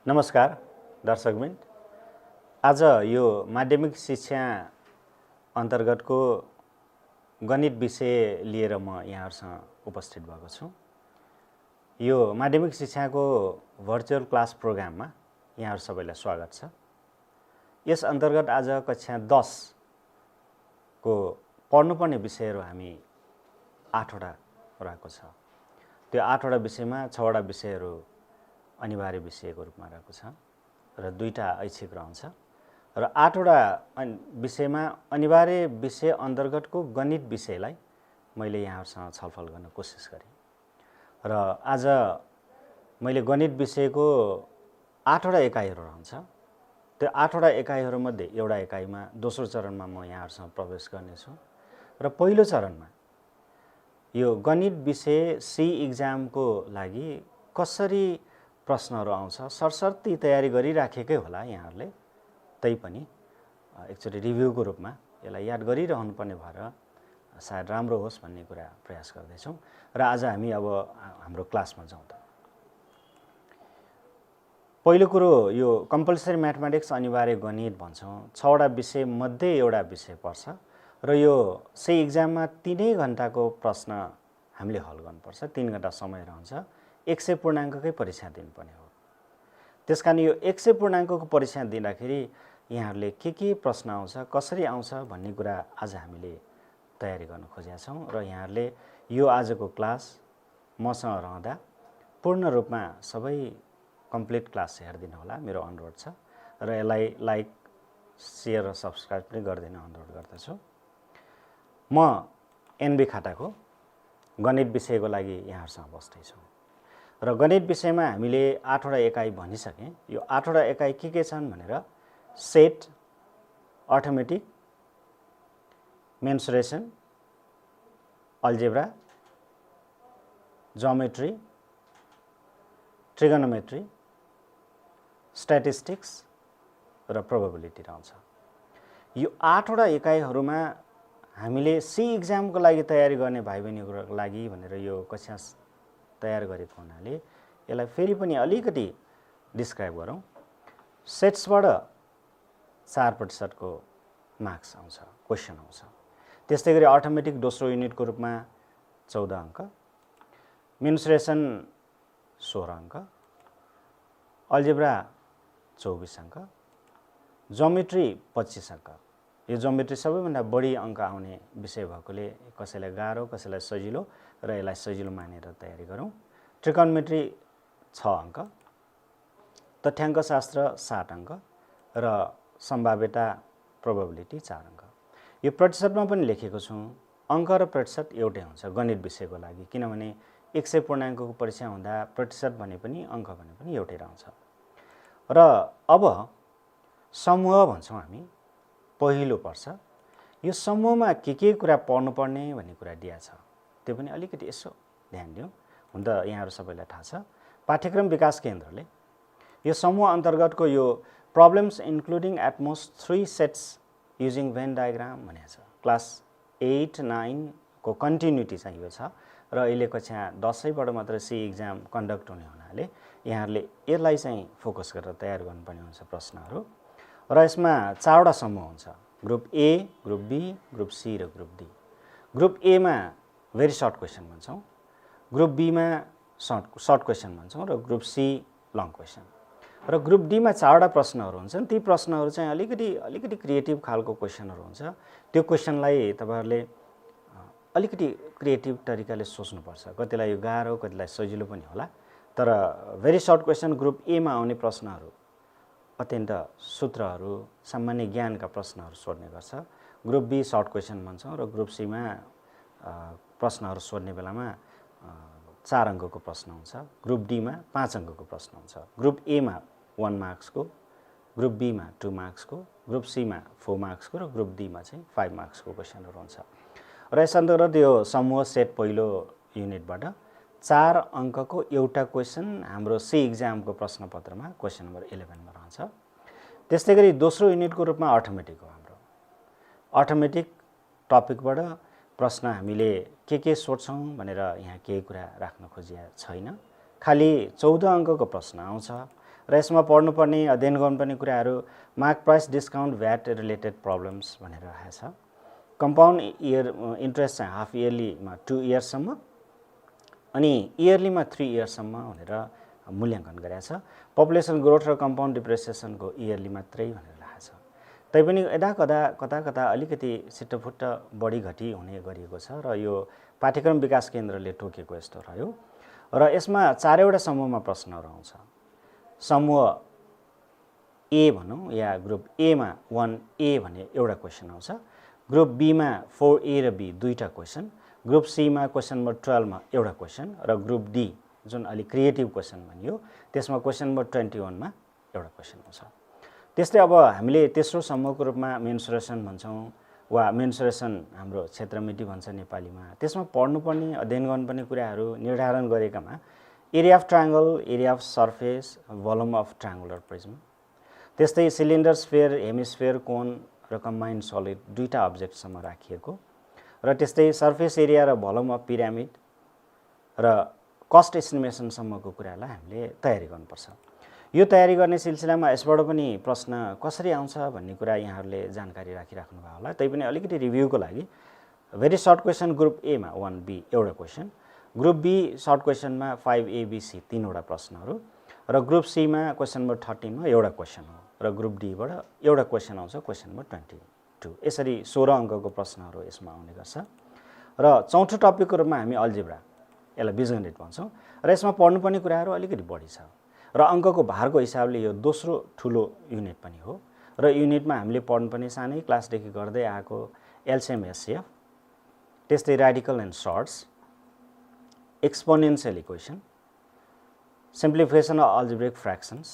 नमस्कार दर्शकबिन। आज यो माध्यमिक शिक्षा अन्तर्गतको गणित विषय लिएर म यहाँहरुसँग उपस्थित भएको छु। यो माध्यमिक शिक्षाको भर्चुअल क्लास प्रोग्राममा यहाँहरु सबैलाई स्वागत छ। यस अन्तर्गत आज कक्षा 10 को पढ्नुपर्ने विषयहरु हामी 8 वटा रहेको छ। त्यो 8 वटा विषयमा 6 वटा विषयहरु अनिवार्य विषयको रूपमा रहेको छ र 2टा ऐच्छिक रहन्छ र 8 वटा विषयमा अनिवार्य विषय अन्तर्गतको गणित विषयलाई मैले यहाँहरुसँग छलफल गर्न कोसिस गरे र आज मैले गणित विषयको 8 वटा एकाइहरु रहन्छ। त्यो 8 वटा एकाइहरु मध्ये एउटा एकाइमा दोस्रो चरणमा म यहाँहरुसँग प्रवेश गर्ने छु र पहिलो चरणमा यो गणित विषय सी एक्जामको लागि कसरी प्रश्नहरु आउँछ सरसर्ती तयारी गरिराखेकै होला यहाँहरुले, तैपनि एकचोटी रिभ्यूको रूपमा यसलाई याद गरिरहनु पर्ने भएर सायद राम्रो होस् भन्ने कुरा प्रयास गर्दै छौं र आज हामी अब हाम्रो क्लासमा जाउँ त। पहिलो कुरो यो कम्पल्सरी म्याथमेटिक्स अनिवार्य गणित भन्छौं। 6 वटा विषय मध्ये एउटा विषय पर्छ र यो सी एक्जाममा 3 घण्टाको प्रश्न हामीले हल गर्नुपर्छ। 3 घण्टा समय रहन्छ। 100 पूर्णाङ्ककै परीक्षा दिनुपर्ने हो। त्यसकारण यो 100 पूर्णाङ्कको परीक्षा दिँदाखेरि यहाँहरुले के प्रश्न आउँछ, कसरी आउँछ भन्ने कुरा आज हामीले तयारी गर्न खोजेका छौं र यहाँहरुले यो आजको क्लास मसँग रहँदा पूर्ण रूपमा सबै कम्प्लिट क्लास हेर्दिनु होला, मेरो अनुरोध छ र यसलाई लाइक, शेयर र सब्स्क्राइब पनि गर्दिन अनुरोध गर्दछु। म एनबी खाटाको गणित विषयको लागि यहाँहरुसँग बस्दै छु र गणित विषयमा हामीले 8 वटा एकाइ भनिसके। यो 8 वटा एकाइ के छन् भनेर set, arithmetic, mensuration, algebra, geometry, trigonometry, statistics र प्रोबेबिलिटी रहन्छ। यो 8 वटा एकाइहरुमा हामीले सी एक्जामको लागि तयारी गर्ने भाइ बहिनीहरुको लागि भनेर यो कक्षा तयार गरेको हुनाले यसलाई फेरि पनि अलिकति डिस्क्राइब गरौँ। सेट्सबाट 4% को मार्क्स आउँछ, क्वेशन आउँछ। त्यस्तै गरी अर्थमेटिक दोस्रो युनिटको रूपमा 14 अंक, मेन्सुरेसन 16 अंक, अल्जेब्रा 24 अंक, ज्योमेट्री 25 अंक। यो ज्योमेट्री सबैभन्दा बढी अंक आउने विषय भएकोले कसैलाई गाह्रो कसैलाई सजिलो र यसलाई सजिलो मानेर तयारी गरौँ। ट्रिगोनोमेट्री 6 अंक, तथ्याङ्कशास्त्र 7 अंक र सम्भाव्यता प्रोबेबिलिटी 4 अंक। यो प्रतिशतमा पनि लेखेको छु। अंक र प्रतिशत एउटै हुन्छ गणित विषयको लागि, किनभने 100 पूर्णाङ्कको परीक्षा हुँदा प्रतिशत भने पनि अंक भने पनि एउटै रहन्छ। र अब समूह भन्छौं हामी, पहिलो पर्छ। यो समूहमा के कुरा पढ्नुपर्ने भन्ने कुरा दिया छ, त्यो पनि अलिकति यसो ध्यान दिउँ। हुन त यहाँहरु सबैलाई थाहा छ, पाठ्यक्रम विकास केन्द्रले यो समूह अन्तर्गतको यो problems including at most 3 sets using Venn diagram भनेको छ। क्लास 8, 9 को कन्टिन्युटी चाहिँ यो छ र अहिले कक्षा 10 बाट मात्र सी एक्जाम कन्डक्ट हुने हुनाले यहाँहरुले यसलाई चाहिँ फोकस गरेर तयार गर्नुपर्ने हुन्छ प्रश्नहरु। र यसमा 4 वटा समूह हुन्छ, group A, group B, group C र ग्रुप डी। ग्रुप ए मा भेरी सर्ट क्वेशन भन्छौं, ग्रुप बी मा सर्ट क्वेशन भन्छौं र ग्रुप सी लङ क्वेशन। र ग्रुप डी मा 4 वटा प्रश्नहरु हुन्छन्। ती प्रश्नहरु चाहिँ अलिकति क्रिएटिभ खालको क्वेशनहरु हुन्छ। त्यो क्वेशनलाई तपाईहरुले अलिकति क्रिएटिभ तरिकाले सोच्नुपर्छ। कतिलाई यो गाह्रो कतिलाई सजिलो पनि होला, तर very short question group A मा आउने प्रश्नहरु अत्यन्त सूत्रहरु, सामान्य ज्ञानका प्रश्नहरु सोध्ने गर्छ। ग्रुप बी सर्ट क्वेशन भन्छौं र ग्रुप सी मा प्रश्नहरु सोध्ने बेलामा 4 अंकको प्रश्न हुन्छ। ग्रुप डी मा 5 अंकको प्रश्न हुन्छ। ग्रुप ए मा 1 मार्क्स को, ग्रुप बी मा 2 मार्क्स को, ग्रुप सी मा 4 मार्क्स को र ग्रुप डी मा चाहिँ 5 मार्क्स को क्वेशनहरु हुन्छ। र यस अन्तर्गत यो समूह सेट पहिलो युनिटबाट 4 अंकको एउटा क्वेशन हाम्रो सी एक्जामको प्रश्नपत्रमा क्वेशन नम्बर 11 मा रहन्छ। त्यस्तै गरी दोस्रो युनिटको रूपमा अर्थमेटिक हो हाम्रो। अर्थमेटिक टपिकबाट प्रश्न हामीले के सोध्छौं भनेर यहाँ केही कुरा राख्न खोजिया छैन। खाली 14 अंकको प्रश्न आउँछ र यसमा पढ्नुपर्ने अध्ययन गर्नुपर्ने कुराहरू mark price discount VAT related problems भनेर राखेको छ। कम्पाउन्ड इयर इन्ट्रेस्ट चाहिँ हाफ इयरलीमा 2 इयर्ससम्म अनि इयरलीमा 3 इयर्ससम्म भनेर मूल्याङ्कन गरेको छ। पपुलेसन ग्रोथ र कम्पाउन्ड डिप्रेसिएसनको इयरली मात्रै भनेर राखेको छ। तैपनि कता कता अलिकति छिट्टोफुट्ट बढी घटी हुने गरिएको छ र यो पाठ्यक्रम विकास केन्द्रले तोकेको यस्तो रह्यो। र यसमा 4वटा समूहमा प्रश्नहरू आउँछ। समूह ए भनौँ या ग्रुप एमा 1A भन्ने एउटा क्वेसन आउँछ, ग्रुप बीमा 4A र B दुईटा क्वेसन, ग्रुप सीमा क्वेसन नम्बर 12 मा एउटा क्वेसन र ग्रुप डी जुन अलि क्रिएटिभ क्वेसन भनियो त्यसमा क्वेसन नम्बर 21 मा एउटा क्वेसन आउँछ। त्यस्तै अब हामीले तेस्रो समूहको रूपमा मेन्सुरेसन भन्छौँ वा मेन्सुरेसन हाम्रो क्षेत्रमिति भन्छ नेपालीमा। त्यसमा पढ्नुपर्ने अध्ययन गर्नुपर्ने कुराहरू निर्धारण गरेकामा area of triangle, area of surface, volume of triangular prism, त्यस्तै सिलिन्डर, स्फेयर, हेमिस्फेयर, कोन र कम्बाइन्ड सलिड दुईटा अब्जेक्टसम्म राखिएको र त्यस्तै सर्फेस एरिया र भोल्युम अफ पिरामिड र कस्ट एस्टिमेसनसम्मको कुरालाई हामीले तयारी गर्नुपर्छ। यो तयारी गर्ने सिलसिलामा यसबाट पनि प्रश्न कसरी आउँछ भन्ने कुरा यहाँहरूले जानकारी राखिराख्नु भयो होला। तैपनि अलिकति रिभ्यूको लागि भेरी सर्ट क्वेसन ग्रुप एमा 1B एउटा क्वेसन, ग्रुप बी सर्ट क्वेसनमा 5ABC 3वटा प्रश्नहरू र ग्रुप सीमा क्वेसन नम्बर 13 मा एउटा क्वेसन हो र ग्रुप डीबाट एउटा क्वेसन आउँछ, क्वेसन नम्बर 22। यसरी 16 अङ्कको प्रश्नहरू यसमा आउने गर्छ। र चौथो टपिकको रूपमा हामी अल्जेब्रा, यसलाई बीजगणित भन्छौँ र यसमा पढ्नुपर्ने कुराहरू अलिकति बढी छ र अङ्कको भारको हिसाबले यो दोस्रो ठुलो युनिट पनि हो र युनिटमा हामीले पढ्नुपर्ने सानै क्लासदेखि गर्दै आएको एलसीएम एचसीएफ, त्यस्तै radical and surds, exponential equation, simplification of algebraic fractions,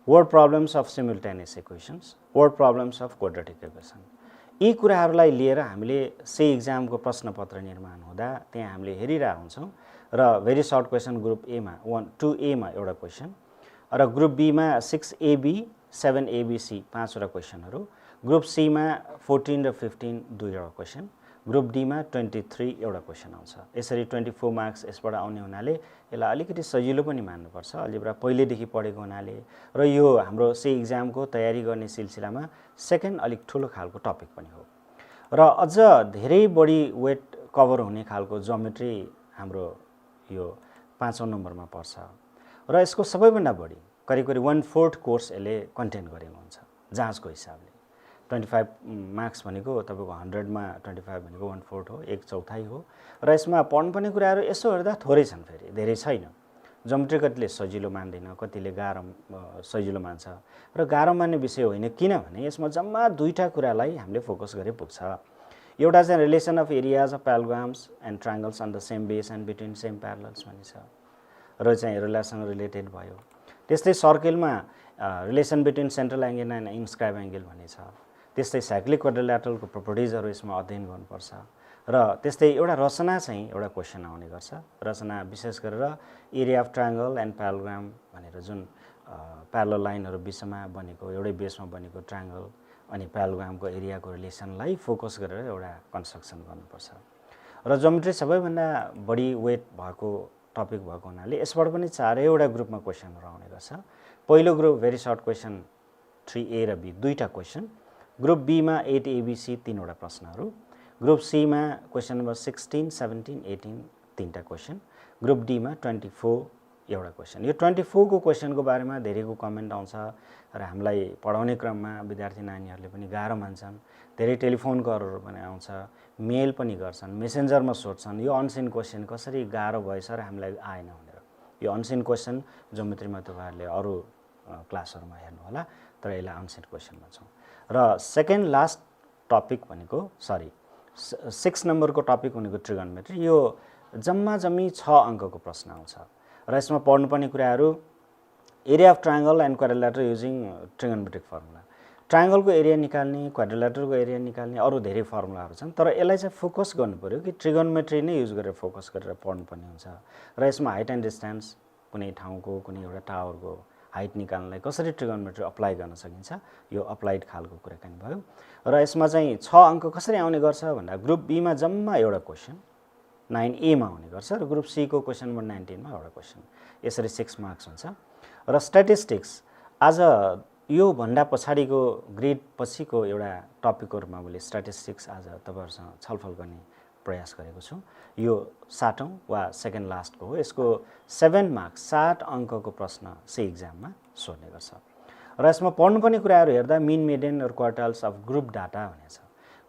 word problems of simultaneous equations, word problems of quadratic equation, यी कुराहरूलाई लिएर हामीले सी इक्जामको प्रश्नपत्र निर्माण हुँदा त्यहाँ हामीले हेरिरहेको हुन्छौँ र भेरी सर्ट क्वेसन ग्रुप एमा 2A मा एउटा क्वेसन र ग्रुप बीमा 6AB 7ABC 5वटा क्वेसनहरू, ग्रुप सीमा 14 र 15 दुईवटा क्वेसन, ग्रुप डीमा 23 एउटा क्वेसन आउँछ। यसरी 24 मार्क्स यसबाट आउने हुनाले यसलाई अलिकति सजिलो पनि मान्नुपर्छ अल्जेब्रा पहिलेदेखि पढेको हुनाले र यो हाम्रो सी इक्जामको तयारी गर्ने सिलसिलामा सेकेन्ड अलिक ठुलो खालको टपिक पनि हो र अझ धेरै बढी वेट कभर हुने खालको ज्योमेट्री हाम्रो यो 5औं नम्बरमा पर्छ र यसको सबैभन्दा बढी करिब 1/4 कोर्स यसले कन्टेन्ट गरेको हुन्छ जाँचको हिसाबले। 25 मार्क्स भनेको तपाईँको 100 मा 25 भनेको 1/4 हो, 1/4 हो र यसमा पढ्नुपर्ने कुराहरू यसो हेर्दा थोरै छन्, फेरि धेरै छैन। ज्योमेट्री कतिले सजिलो मान्दैन, कतिले गाह्रो सजिलो मान्छ र गाह्रो मान्ने विषय होइन, किनभने यसमा जम्मा दुईटा कुरालाई हामीले फोकस गरे पुग्छ। एउटा चाहिँ relation of areas of parallelograms and triangles on the same base and between same parallels भन्ने छ र चाहिँ रिलेसन रिलेटेड भयो। त्यस्तै सर्कलमा relation between central angle and inscribe angle भन्ने छ। त्यस्तै साइक्लिक क्वाड्रिलेटरलको प्रोपर्टिजहरू यसमा अध्ययन गर्नुपर्छ र त्यस्तै एउटा रचना चाहिँ एउटा क्वेसन आउने गर्छ। रचना विशेष गरेर एरिया अफ ट्रायङ्गल एन्ड प्याराग्राम भनेर जुन प्यारलल लाइनहरू बिचमा बनेको एउटै बेसमा बनेको ट्रायङ्गल अनि प्याराग्रामको एरियाको रिलेसनलाई फोकस गरेर एउटा कन्स्ट्रक्सन गर्नुपर्छ र ज्योमेट्री सबैभन्दा बढी वेट भएको टपिक भएको हुनाले यसबाट पनि 4वटा ग्रुपमा क्वेसनहरू आउने गर्छ। पहिलो group very short question 3A र B दुईटा क्वेसन, ग्रुप बीमा 8ABC 3वटा प्रश्नहरू, ग्रुप सीमा क्वेसन नम्बर 16, 17, 18 3टा क्वेसन, ग्रुप डीमा 24 एउटा क्वेसन। यो 24 को क्वेसनको बारेमा धेरैको कमेन्ट आउँछ र हामीलाई पढाउने क्रममा विद्यार्थी नानीहरूले पनि गाह्रो मान्छन्, धेरै टेलिफोन कलहरू पनि आउँछ, मेल पनि गर्छन्, मेसेन्जरमा सोध्छन् यो अनसिन क्वेसन कसरी गाह्रो भएछ र हामीलाई आएन भनेर। यो अनसिन क्वेसन ज्योमेट्रीमा तपाईँहरूले अरू क्लासहरूमा हेर्नु होला, तर यसलाई अनसिन क्वेसन भन्छौँ। र सेकेन्ड लास्ट टपिक भनेको 6 नम्बरको टपिक भनेको ट्रिगोनोमेट्री। यो जम्मी 6 अङ्कको प्रश्न आउँछ र यसमा पढ्नुपर्ने कुराहरू area of triangle and quadrilateral using trigonometric formula, ट्रायङ्गलको एरिया निकाल्ने, क्वाड्रिलेटरको एरिया निकाल्ने, अरू धेरै फर्मुलाहरू छन् तर यसलाई चाहिँ फोकस गर्नु पर्यो कि ट्रिगोनोमेट्री नै युज गरेर फोकस गरेर पढ्नुपर्ने हुन्छ र यसमा हाइट एन्ड डिस्टेन्स कुनै ठाउँको कुनै एउटा टावरको हाइट निकाल्नलाई कसरी ट्रिगोनोमेट्री अप्लाई गर्न सकिन्छ यो अप्लाइड खालको कुराकानी भयो र यसमा चाहिँ 6 अङ्क कसरी आउने गर्छ भन्दा ग्रुप बीमा जम्मा एउटा क्वेसन 9A मा आउने गर्छ र ग्रुप सी को क्वेसन नम्बर 19 मा एउटा क्वेसन, यसरी 6 मार्क्स हुन्छ र स्ट्याटिस्टिक्स आज यो भन्दा पछाडिको ग्रेड पछिको एउटा टपिकको रूपमा मैले स्ट्याटिस्टिक्स आज तपाईहरुसँग छलफल गर्ने प्रयास गरेको छु। यो 7औं वा सेकेन्ड लास्टको हो। यसको 7 मार्क्स 60 अङ्कको प्रश्न सी एक्जाममा सोध्ने गर्छ र यसमा पढ्नुपर्ने कुराहरू हेर्दा मिन मिडियन र क्वार्टाइल्स अफ ग्रुप डाटा भनेको छ।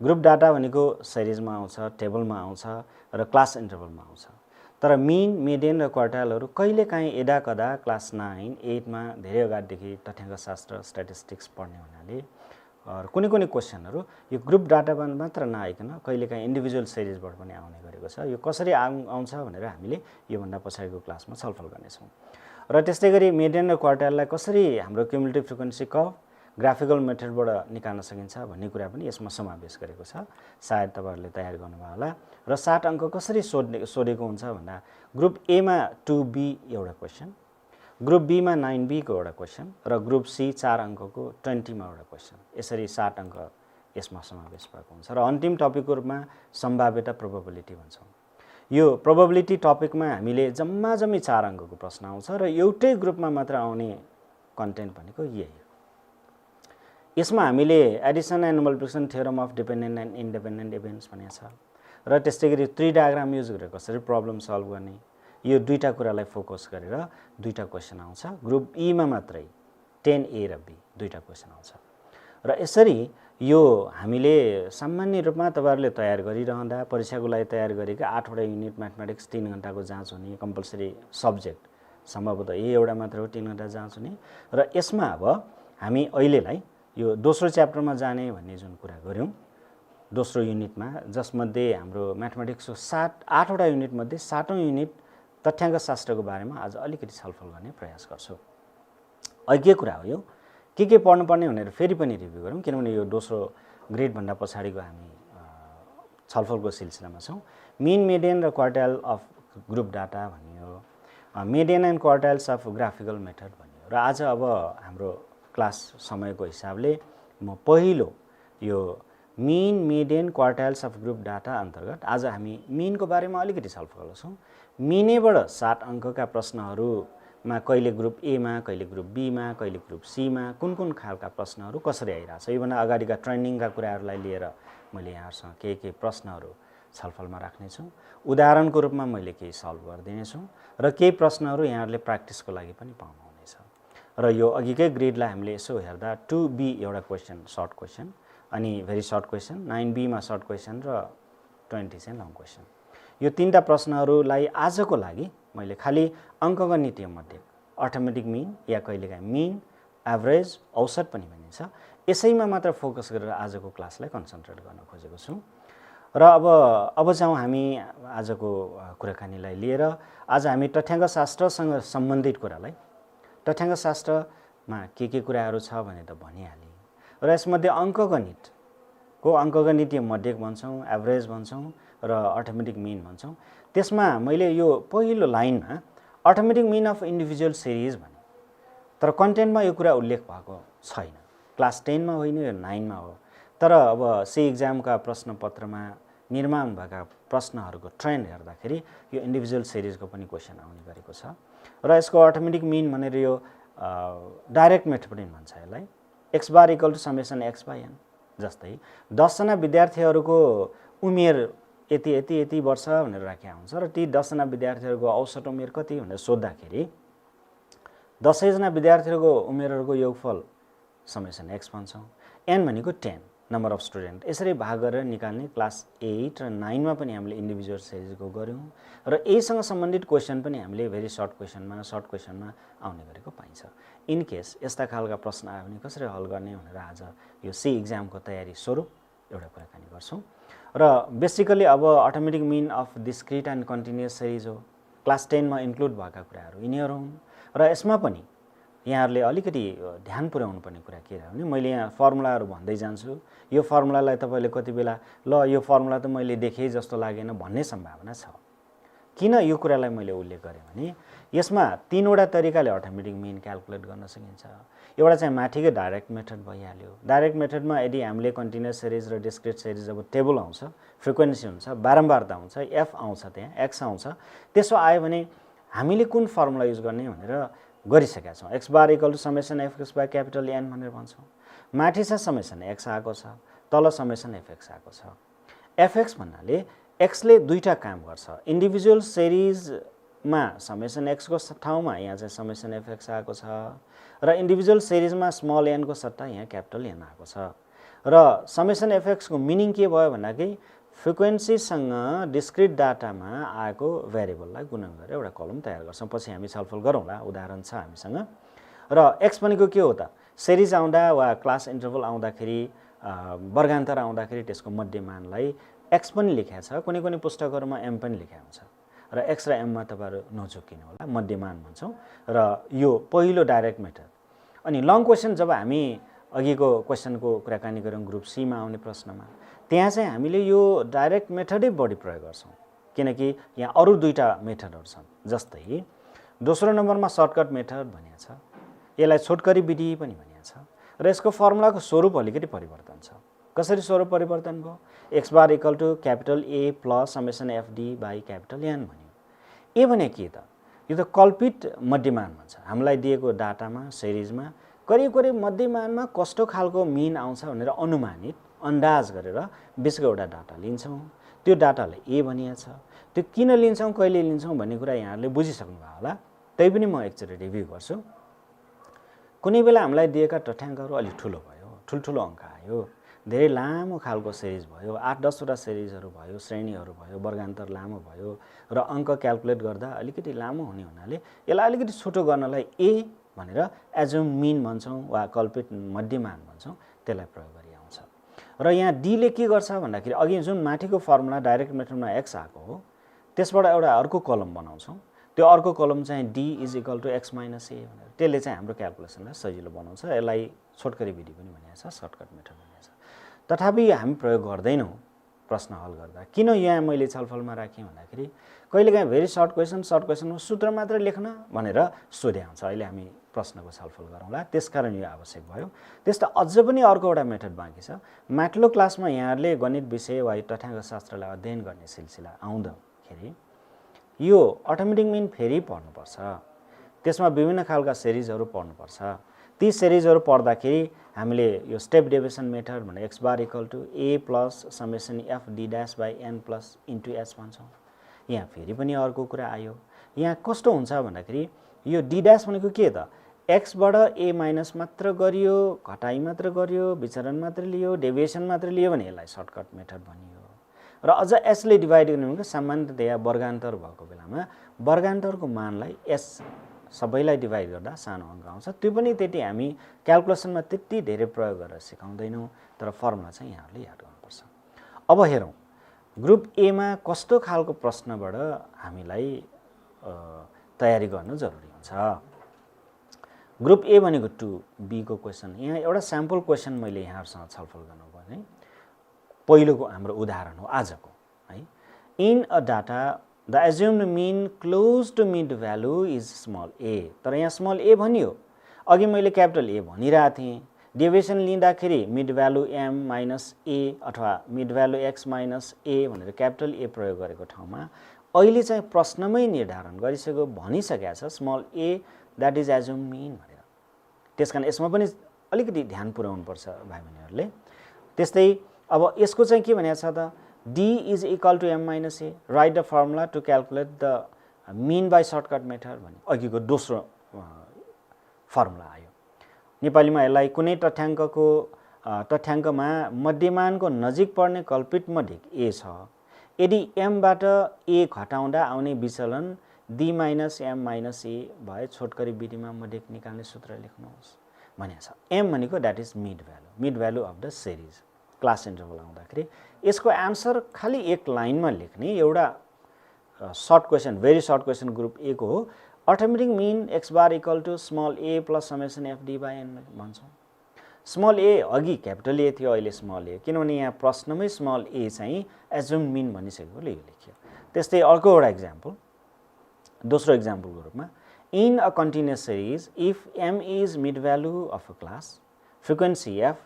ग्रुप डाटा भनेको सिरिजमा आउँछ, टेबलमा आउँछ र क्लास इन्टरभलमा आउँछ। तर मिन मिडियन र क्वार्टाइलहरू कहिलेकाहीँ यदाकदा क्लास 9, 8 मा धेरै अगाडिदेखि तथ्याङ्कशास्त्र स्ट्याटिस्टिक्स पढ्ने हुनाले कुनै क्वेशनहरू यो ग्रुप डाटामा मात्र नआइकन कहिलेकाहीँ इन्डिभिजुअल सिरिजबाट पनि आउने गरेको छ। यो कसरी आउँछ भनेर हामीले योभन्दा पछाडिको क्लासमा छलफल गर्नेछौँ। र त्यस्तै गरी मिडियन र क्वार्टाइललाई कसरी हाम्रो क्युमुलेटिभ फ्रिक्वेन्सी कर्भ ग्राफिकल मेथडबाट निकाल्न सकिन्छ भन्ने कुरा पनि यसमा समावेश गरेको छ। सायद तपाईहरुले तयार गर्नुभयो होला। र 60 अङ्क कसरी सोधेको हुन्छ भन्दा ग्रुप ए मा 2B एउटा क्वेशन, ग्रुप बी मा 9B को एउटा क्वेशन र ग्रुप सी 4 अङ्कको 20 मा एउटा क्वेशन। यसरी 60 अङ्क यसमा समावेश भएको हुन्छ र अन्तिम टपिकको रूपमा सम्भाव्यता प्रोबेबिलिटी भन्छौँ। यो प्रोबेबिलिटी टपिकमा हामीले जम्मा 4 अङ्कको प्रश्न आउँछ र एउटै ग्रुपमा मात्र आउने कन्टेन्ट भनेको यही हो। यसमा हामीले Edison and multiplication theorem of dependent and independent events भनेको छ र त्यस्तै गरी ट्री डायग्राम युज गरेर कसरी प्रब्लम सल्भ गर्ने, यो दुईटा कुरालाई फोकस गरेर दुईटा क्वेशन आउँछ। ग्रुप ई मा मात्रै 10A र B दुईटा क्वेशन आउँछ र यसरी यो हामीले सामान्य रूपमा तपाईहरुले तयार गरिरहँदा परीक्षाको लागि तयार गरेका 8 वटा युनिट म्याथमेटिक्स 3 घण्टाको जाँच हुने कम्पल्सरी सब्जेक्ट सम्भवतः यही एउटा मात्र हो 3 घण्टा जाँच हुने र यसमा अब हामी अहिलेलाई यो दोस्रो च्याप्टरमा जाने भन्ने जुन कुरा गर्यौं दोस्रो युनिटमा जसमध्ये हाम्रो म्याथमेटिक्सको 8 वटा युनिट मध्ये 7औं युनिट तथ्याङ्कशास्त्रको बारेमा आज अलिकति छलफल गर्ने प्रयास गर्छौं। अघि कुरा हो यो के पढ्नुपर्ने भनेर फेरि पनि रिभ्यु गरौँ किनभने यो दोस्रो ग्रेड भन्दा पछाडिको हामी छलफलको सिलसिलामा छौं। मिन मिडियन र क्वार्टाइल अफ ग्रुप डाटा भनियो, median and quartiles of graphical method भनियो र आज अब हाम्रो क्लास समयको हिसाबले म पहिलो यो mean median quartiles of group data अन्तर्गत आज हामी मिनको बारेमा अलिकति छलफल गर्छौं। मिनेबाट 60 अङ्कका प्रश्नहरूमा कहिले ग्रुप ए मा, कहिले ग्रुप बी मा, कहिले ग्रुप सी मा कुन खालका प्रश्नहरू कसरी आइराछ योभन्दा अगाडिका ट्रेन्डिङका कुराहरूलाई लिएर मैले यहाँहरुसँग के प्रश्नहरू छलफलमा राख्ने छु। उदाहरणको रूपमा मैले केही सल्भ गर्दिने छु र केही प्रश्नहरू यहाँहरुले प्र्याक्टिसको लागि पनि पाउनुहुनेछ। र यो अघिकै ग्रेडलाई हामीले यसो हेर्दा 2B एउटा क्वेशन सर्ट क्वेशन अनि भेरी सर्ट क्वेशन, 9B मा सर्ट क्वेशन र 20 चाहिँ लङ क्वेशन। यो तीनटा प्रश्नहरूलाई आजको लागि मैले खाली अङ्कगणितीय मध्ये अर्थमेटिक मिन या कहिलेकाहीँ मिन, एभरेज, औसत पनि भनिन्छ यसैमा मात्र फोकस गरेर आजको क्लासलाई कन्सन्ट्रेट गर्न खोजेको छु। र अब जाउँ हामी आजको कुराकानीलाई लिएर। आज हामी तथ्याङ्कशास्त्रसँग सम्बन्धित कुरालाई तथ्याङ्कशास्त्रमा के कुराहरू छ भने त भनिहालेँ र यसमध्ये अङ्कगणितको अङ्कगणितीय मध्यक भन्छौँ, एभरेज भन्छौँ र अर्थमेटिक मिन भन्छौँ। त्यसमा मैले यो पहिलो लाइनमा arithmetic mean of individual series भने तर कन्टेन्टमा यो कुरा उल्लेख भएको छैन। क्लास 10 मा होइन यो 9 मा हो। तर अब सी एक्जामका प्रश्नपत्रमा निर्माण भएका प्रश्नहरूको ट्रेन्ड हेर्दाखेरि यो इन्डिभिजुअल सिरिजको पनि क्वेशन आउने गरेको छ र यसको अर्थमेटिक मिन भनेर यो डाइरेक्ट मेथड पनि भन्छ यसलाई x bar equal to summation x by n। जस्तै 10 जना विद्यार्थीहरूको उमेर यति वर्ष भनेर राखेको हुन्छ र ती 10 जना विद्यार्थीहरूको औसत उमेर कति भनेर सोध्दाखेरि 10 जना विद्यार्थीहरूको उमेरहरूको योगफल समेसन x भन्छौँ। n भनेको 10 नम्बर अफ स्टुडेन्ट। यसरी भाग गरेर निकाल्ने क्लास 8 र 9 मा पनि हामीले इन्डिभिजुअल सिरिजको गर्यौं र यहीसँग सम्बन्धित क्वेशन पनि हामीले भेरी सर्ट क्वेशनमा आउने गरेको पाइन्छ। इन केस यस्ता खालका प्रश्न आयो भने कसरी हल गर्ने भनेर आज यो सी एक्जामको तयारी स्वरूप एउटा कुराकानी गर्छौं। र बेसिकली अब automatic mean of discrete and continuous series हो। क्लास 10 मा इन्क्लुड भएका कुराहरू यिनीहरू हुन् र यसमा पनि यहाँहरुले अलिकति ध्यान पुर्याउनु पर्ने कुरा के हो भने मैले यहाँ फर्मुलाहरू भन्दै जान्छु। यो फर्मुलालाई तपाईले कति बेला ल यो फर्मुला त मैले देखेँ जस्तो लागेन भन्ने सम्भावना छ। किन यो कुरालाई मैले उल्लेख गरेँ भने यसमा 3 वटा तरिकाले अटोमेटिक मिन क्याल्कुलेट गर्न सकिन्छ। एउटा चाहिँ माथिकै डाइरेक्ट मेथड भइहाल्यो। डाइरेक्ट मेथडमा यदि हामीले कन्टिन्युअस सिरिज र डिस्क्रिट सिरिज अब टेबल आउँछ, फ्रिक्वेन्सी हुन्छ, बारम्बारता हुन्छ, f आउँछ, त्यहाँ x आउँछ, त्यसो आयो भने हामीले कुन फर्मुला युज गर्ने भनेर गरिसकेका छौँ। X bar equal to summation FX by capital n भनेर भन्छौँ। माथि छ समेसन एक्स आएको छ, तल समेसन एफएक्स आएको छ। एफएक्स भन्नाले एक्सले दुईटा काम गर्छ। इन्डिभिजुअल सिरिजमा समेसन एक्सको ठाउँमा यहाँ चाहिँ समेसन एफएक्स आएको छ र इन्डिभिजुअल सिरिजमा स्मल एनको सट्टा यहाँ क्यापिटल एन आएको छ। र समेसन एफएक्सको मिनिङ के भयो भन्दाखेरि फ्रिक्वेन्सीसँग डिस्क्रिट डाटामा आएको भेरिएबललाई गुणन गरेर एउटा कलम तयार गर्छौँ। पछि हामी छलफल गरौँला, उदाहरण छ हामीसँग। र एक्स भनेको के हो त? सिरिज आउँदा वा क्लास इन्टरभल आउँदाखेरि वर्गान्तर आउँदाखेरि त्यसको मध्यमानलाई एक्स पनि लेखेको छ, कुनै कुनै पुस्तकहरूमा एम पनि लेखेको हुन्छ। र एक्स र एममा तपाईँहरू नचुकिनु होला, मध्यमान भन्छौँ। र यो पहिलो डाइरेक्ट मेथड। अनि लङ क्वेसन जब हामी अघिको क्वेसनको कुराकानी गऱ्यौँ ग्रुप सीमा आउने प्रश्नमा, त्यहाँ चाहिँ हामीले यो डाइरेक्ट मेथडै बढी प्रयोग गर्छौँ, किनकि यहाँ अरू दुईटा मेथडहरू छन्। जस्तै दोस्रो नम्बरमा सर्टकट मेथड भनिएको छ, यसलाई छोटकरी विधि पनि भनिएको छ। र यसको फर्मुलाको स्वरूप अलिकति परिवर्तन छ। कसरी स्वरूप परिवर्तन भयो? X bar equal to capital a plus summation f d by capital n भन्यो। ए भने के त? यो त कल्पित मध्यमान भन्छ। हामीलाई दिएको डाटामा सिरिजमा करिब करिब मध्यमानमा कस्तो खालको मिन आउँछ भनेर अनुमानित अन्दाज गरेर बिचको एउटा डाटा लिन्छौँ। त्यो डाटालाई ए भनिएको छ। त्यो किन लिन्छौँ, कहिले लिन्छौँ भन्ने कुरा यहाँहरूले बुझिसक्नुभयो होला। त्यही पनि म एकचोटि रिभ्यू गर्छु। कुनै बेला हामीलाई दिएका तथ्याङ्कहरू अलिक ठुलो भयो, ठुल्ठुलो अङ्क आयो, धेरै लामो खालको सिरिज भयो, 8-10वटा सिरिजहरू भयो, श्रेणीहरू भयो, वर्गान्तर लामो भयो र अङ्क क्याल्कुलेट गर्दा अलिकति लामो हुने हुनाले यसलाई अलिकति छोटो गर्नलाई ए भनेर एजुम मिन भन्छौँ वा कल्पित मध्यमान भन्छौँ, त्यसलाई प्रयोग गरी आउँछ। र यहाँ डीले के गर्छ भन्दाखेरि अघि जुन माथिको फर्मुला डाइरेक्ट मेथडमा एक्स आएको हो, त्यसबाट एउटा अर्को कलम बनाउँछौँ। त्यो अर्को कलम चाहिँ D is equal to X minus A भनेर, त्यसले चाहिँ हाम्रो क्याल्कुलेसनलाई सजिलो बनाउँछ। यसलाई छोटकरी विधि पनि भनिएको छ, सर्टकट मेथड भनिएको छ। तथापि हामी प्रयोग गर्दैनौँ प्रश्न हल गर्दा। किन यहाँ मैले छलफलमा राखेँ भन्दाखेरि कहिलेकाहीँ भेरी सर्ट क्वेसनमा सूत्र मात्र लेख्न भनेर सोधे आउँछ। अहिले हामी प्रश्नको छलफल गरौँला, त्यसकारण यो आवश्यक भयो। त्यस्तो अझ पनि अर्को एउटा मेथड बाँकी छ। माथिल्लो क्लासमा यहाँहरूले गणित विषय वा तथ्याङ्कशास्त्रलाई अध्ययन गर्ने सिलसिला आउँदाखेरि यो अटोमेटिक मिन फेरि पढ्नुपर्छ। त्यसमा विभिन्न खालका सिरिजहरू पढ्नुपर्छ। ती सिरिजहरू पढ्दाखेरि हामीले यो स्टेप डेभिएसन मेथड भने x bar equal to a plus summation f d dash by n plus into h भन्छौँ। यहाँ फेरि पनि अर्को कुरा आयो। यहाँ कस्तो हुन्छ भन्दाखेरि यो डी ड्यास भनेको के त? एक्सबाट ए माइनस मात्र गरियो, घटाइ मात्र गरियो, विचरण मात्र लियो, डेभिएसन मात्र लियो भने यसलाई सर्टकट मेथड भनियो। र अझ एसले डिभाइड गर्ने भनेको सामान्यतया वर्गान्तर भएको बेलामा वर्गान्तरको मानलाई एस सबैलाई डिभाइड गर्दा सानो अङ्क आउँछ। त्यो पनि त्यति हामी क्याल्कुलेसनमा त्यति धेरै प्रयोग गरेर सिकाउँदैनौँ, तर फर्मुला चाहिँ यहाँहरूले याद गर्नुपर्छ। अब हेरौँ ग्रुप एमा कस्तो खालको प्रश्नबाट हामीलाई तयारी गर्नु जरुरी हुन्छ। ग्रुप ए भनेको 2B को क्वेसन। यहाँ एउटा स्याम्पल क्वेसन मैले यहाँहरूसँग छलफल गर्नुपर्ने पहिलोको हाम्रो उदाहरण हो आजको है। In a data the assumed mean close to mid value is small A. तर यहाँ स्मल ए भनियो, अघि मैले क्यापिटल ए भनिरहेको थिएँ। डेभिएसन लिँदाखेरि मिड भ्यालु एम माइनस ए अथवा mid value x minus A भनेर क्यापिटल ए प्रयोग गरेको ठाउँमा अहिले चाहिँ प्रश्नमै निर्धारण गरिसक्यो, भनिसकेको छ small a that is assume mean भनेर। त्यसकारण यसमा पनि अलिकति ध्यान पुर्याउनुपर्छ भाइ बहिनीहरूले। त्यस्तै अब यसको चाहिँ के भनेको छ त? D is equal to m minus a. Write the formula to calculate the mean by shortcut method भने अघिको दोस्रो फर्मुला आयो। नेपालीमा यसलाई कुनै तथ्याङ्कमा मध्यमानको नजिक पर्ने कल्पित मध्यक a छ। यदि m बाट a घटाउँदा आउने विचलन d minus m minus a भए छोटकरी विधिमा मध्यक निकाल्ने सूत्र लेख्नुहोस् भनेको छ। m भनेको that is mid value of the series. Class interval आउँदाखेरि यसको एन्सर खालि एक लाइनमा लेख्ने एउटा short question, very short question group A को हो। Automatic mean x bar equal to small a plus summation f d by n भन्छौँ। स्मल ए अघि क्यापिटल ए थियो, अहिले स्मल ए, किनभने यहाँ प्रश्नमै स्मल ए चाहिँ एज्युम मिन भनिसकेकोले यो लेखियो। त्यस्तै अर्को एउटा इक्जाम्पल, दोस्रो इक्जाम्पलको रूपमा in a continuous series if m is mid value of a class frequency f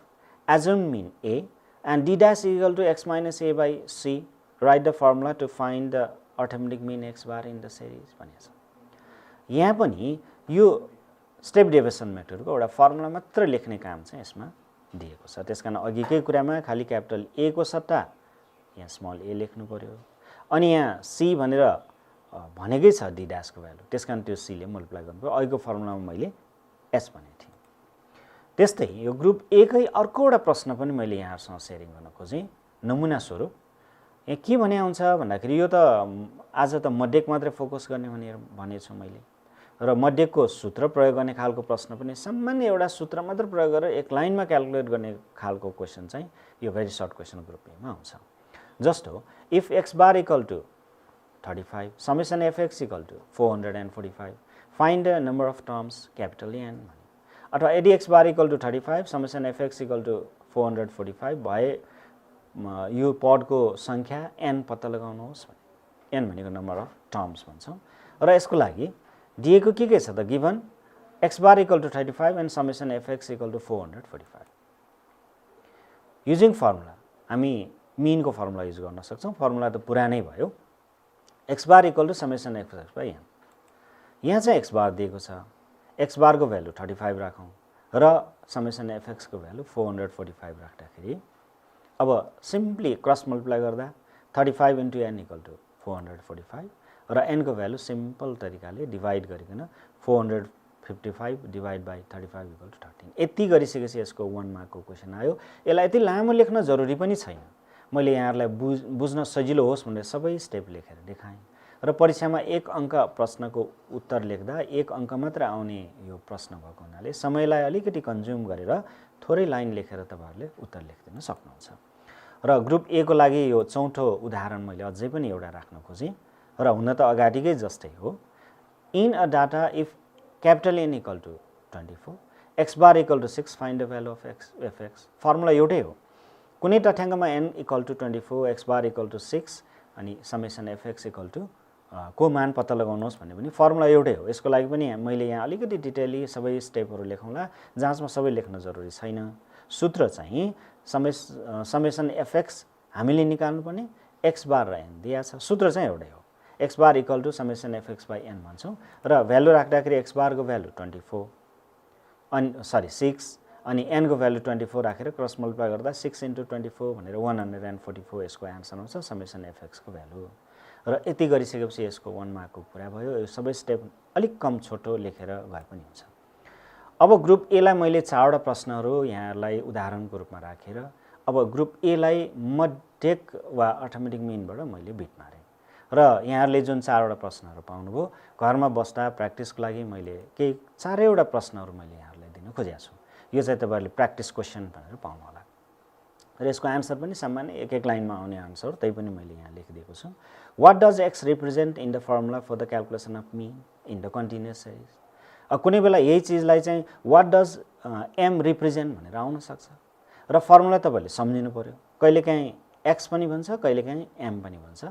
assume mean a and d dash is equal to x minus a by c. Write the formula to find the arithmetic mean x bar in the series भनेको छ। यहाँ पनि यो step deviation मेथडको एउटा formula मात्र लेख्ने काम चाहिँ यसमा दिएको छ। त्यसकारण अघिकै कुरामा खालि क्यापिटल ए को सट्टा यहाँ स्मल ए लेख्नु पर्यो। अनि यहाँ सी भनेर भनेकै छ डी ड्यासको भ्यालु, त्यसकारण त्यो सीले मल्टिप्लाई गर्नु पर्यो। अघिको फर्मुलामा मैले एच भनेको थिएँ। त्यस्तै यो ग्रुप ए कै अर्को एउटा प्रश्न पनि मैले यहाँहरूसँग सेयरिङ गर्न खोजेँ। नमुना स्वरूप यहाँ के भने आउँछ भन्दाखेरि यो त आज त मध्यक मात्रै फोकस गर्ने भनेर भनेछु मैले, र मध्यकको सूत्र प्रयोग गर्ने खालको प्रश्न पनि सामान्य एउटा सूत्र मात्र प्रयोग गरेर एक लाइनमा क्याल्कुलेट गर्ने खालको क्वेसन चाहिँ यो भेरी सर्ट क्वेसन ग्रुप एमा आउँछ। जस्ट हो if x bar equal to 35 summation F x equal to 445 find the number of terms capital n भने, अथवा यदि x bar equal to 35 summation F x equal to 445 भए यो पदको सङ्ख्या एन पत्ता लगाउनुहोस् भने, एन भनेको नम्बर अफ टर्म्स भन्छौँ। र यसको लागि दिएको के छ त, given x bar equal to 35 and summation F x equal to 445। Using formula हामी मिनको फर्मुला युज गर्न सक्छौँ। फर्मुला त पुरानै भयो, x bar equal to summation F x by n. यहाँ चाहिँ एक्स बार दिएको छ, एक्स बारको भ्यालु 35 राखौँ र समेसन एफ एक्सको भ्यालु 445 राख्दाखेरि अब सिम्पली क्रस मल्टिप्लाई गर्दा 35 इन्टु एन इक्वल टु 445 र एनको भ्यालु सिम्पल तरिकाले डिभाइड गरिकन 455 डिभाइड बाई 35 इक्वल टु 13। यति गरिसकेपछि यसको 1 मार्कको क्वेसन आयो। यसलाई यति लामो लेख्न जरुरी पनि छैन, मैले यहाँहरूलाई बुझ्न सजिलो होस् भनेर सबै स्टेप लेखेर देखाएँ। र परीक्षामा एक अङ्क प्रश्नको उत्तर लेख्दा एक अङ्क मात्र आउने यो प्रश्न भएको हुनाले समयलाई अलिकति कन्ज्युम गरेर थोरै लाइन लेखेर तपाईहरुले उत्तर लेखिदिन सक्नुहुन्छ। र ग्रुप ए को लागि यो चौथो उदाहरण मैले अझै पनि एउटा राख्न खोजेँ र हुन त अगाडिकै जस्तै हो। In a data if capital N equal to 24 X bar equal to 6 find the value of X F X. Formula एउटै हो, कुनै तथ्याङ्कमा N equal to 24 X bar equal to 6 अनि summation F x equal to को मान पत्ता लगाउनुहोस् भन्ने पनि फर्मुला एउटै हो। यसको लागि पनि मैले यहाँ अलिकति डिटेली सबै स्टेपहरू लेखौँला, जाँचमा सबै लेख्न जरुरी छैन। सूत्र चाहिँ समेसन एफ एक्स हामीले निकाल्नुपर्ने एक्स बार र एन दिएको छ, सूत्र चाहिँ एउटै हो। X bar equal to summation F x by n भन्छौँ र भ्यालु राख्दाखेरि एक्स बारको भ्यालु 24 अनि 6 अनि एन को भ्यालु 24 राखेर क्रस मल्टिप्लाई गर्दा 6 इन्टु 24 भनेर 144 यसको एन्सर आउँछ समेसन एफ एक्सको भ्यालु। र यति गरिसकेपछि यसको 1 मार्कको कुरा भयो। यो सबै स्टेप अलिक कम छोटो लेखेर गए पनि हुन्छ। अब ग्रुप ए लाई मैले 4वटा प्रश्नहरू यहाँहरूलाई उदाहरणको रूपमा राखेर अब ग्रुप ए लाई मध्यक वा अटोमेटिक मिनबाट मैले बिट मारेँ र यहाँहरूले जुन 4वटा प्रश्नहरू पाउनुभयो घरमा बस्दा प्र्याक्टिसको लागि मैले केही 4वटा प्रश्नहरू मैले यहाँहरूलाई दिन खोजेको छु। यो चाहिँ तपाईहरुले प्र्याक्टिस क्वेसन भनेर पाउनु होला र यसको आन्सर पनि सामान्य एक एक लाइनमा आउने आन्सर, त्यही पनि मैले यहाँ लेखिदिएको छु। What does x represent in the formula for the calculation of mean in the continuous series. कुनै बेला यही चिजलाई चाहिँ व्हाट डज एम रिप्रेजेन्ट भनेर आउन सक्छ र फर्मुला तपाईहरुले सम्झिनु पर्यो। कहिलेकाहीँ एक्स पनि भन्छ, कहिलेकाहीँ एम पनि भन्छ।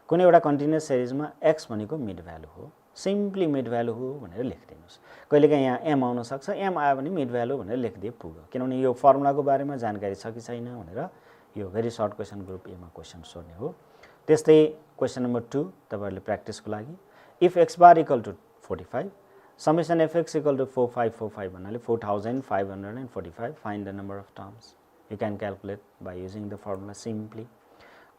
कुनै एउटा कन्टिन्युअस सिरिजमा एक्स भनेको मिड भ्यालु हो, सिम्पली मिड भ्यालु हो भनेर लेखिदिनुस्। कहिलेकाहीँ यहाँ एम आउन सक्छ, एम आयो भने मिड भ्यालु भनेर लेखिदिए पुग्यो, किनभने यो फर्मुलाको बारेमा जानकारी छ कि छैन भनेर यो भेरी सर्ट क्वेसन ग्रुप एमा क्वेसन सोध्ने हो। त्यस्तै क्वेसन नम्बर 2 तपाईहरुले प्र्याक्टिसको लागि if x bar equal to 45 summation F x equal to 4545 भन्नाले 4545 find the number of terms. You can calculate by using the formula simply.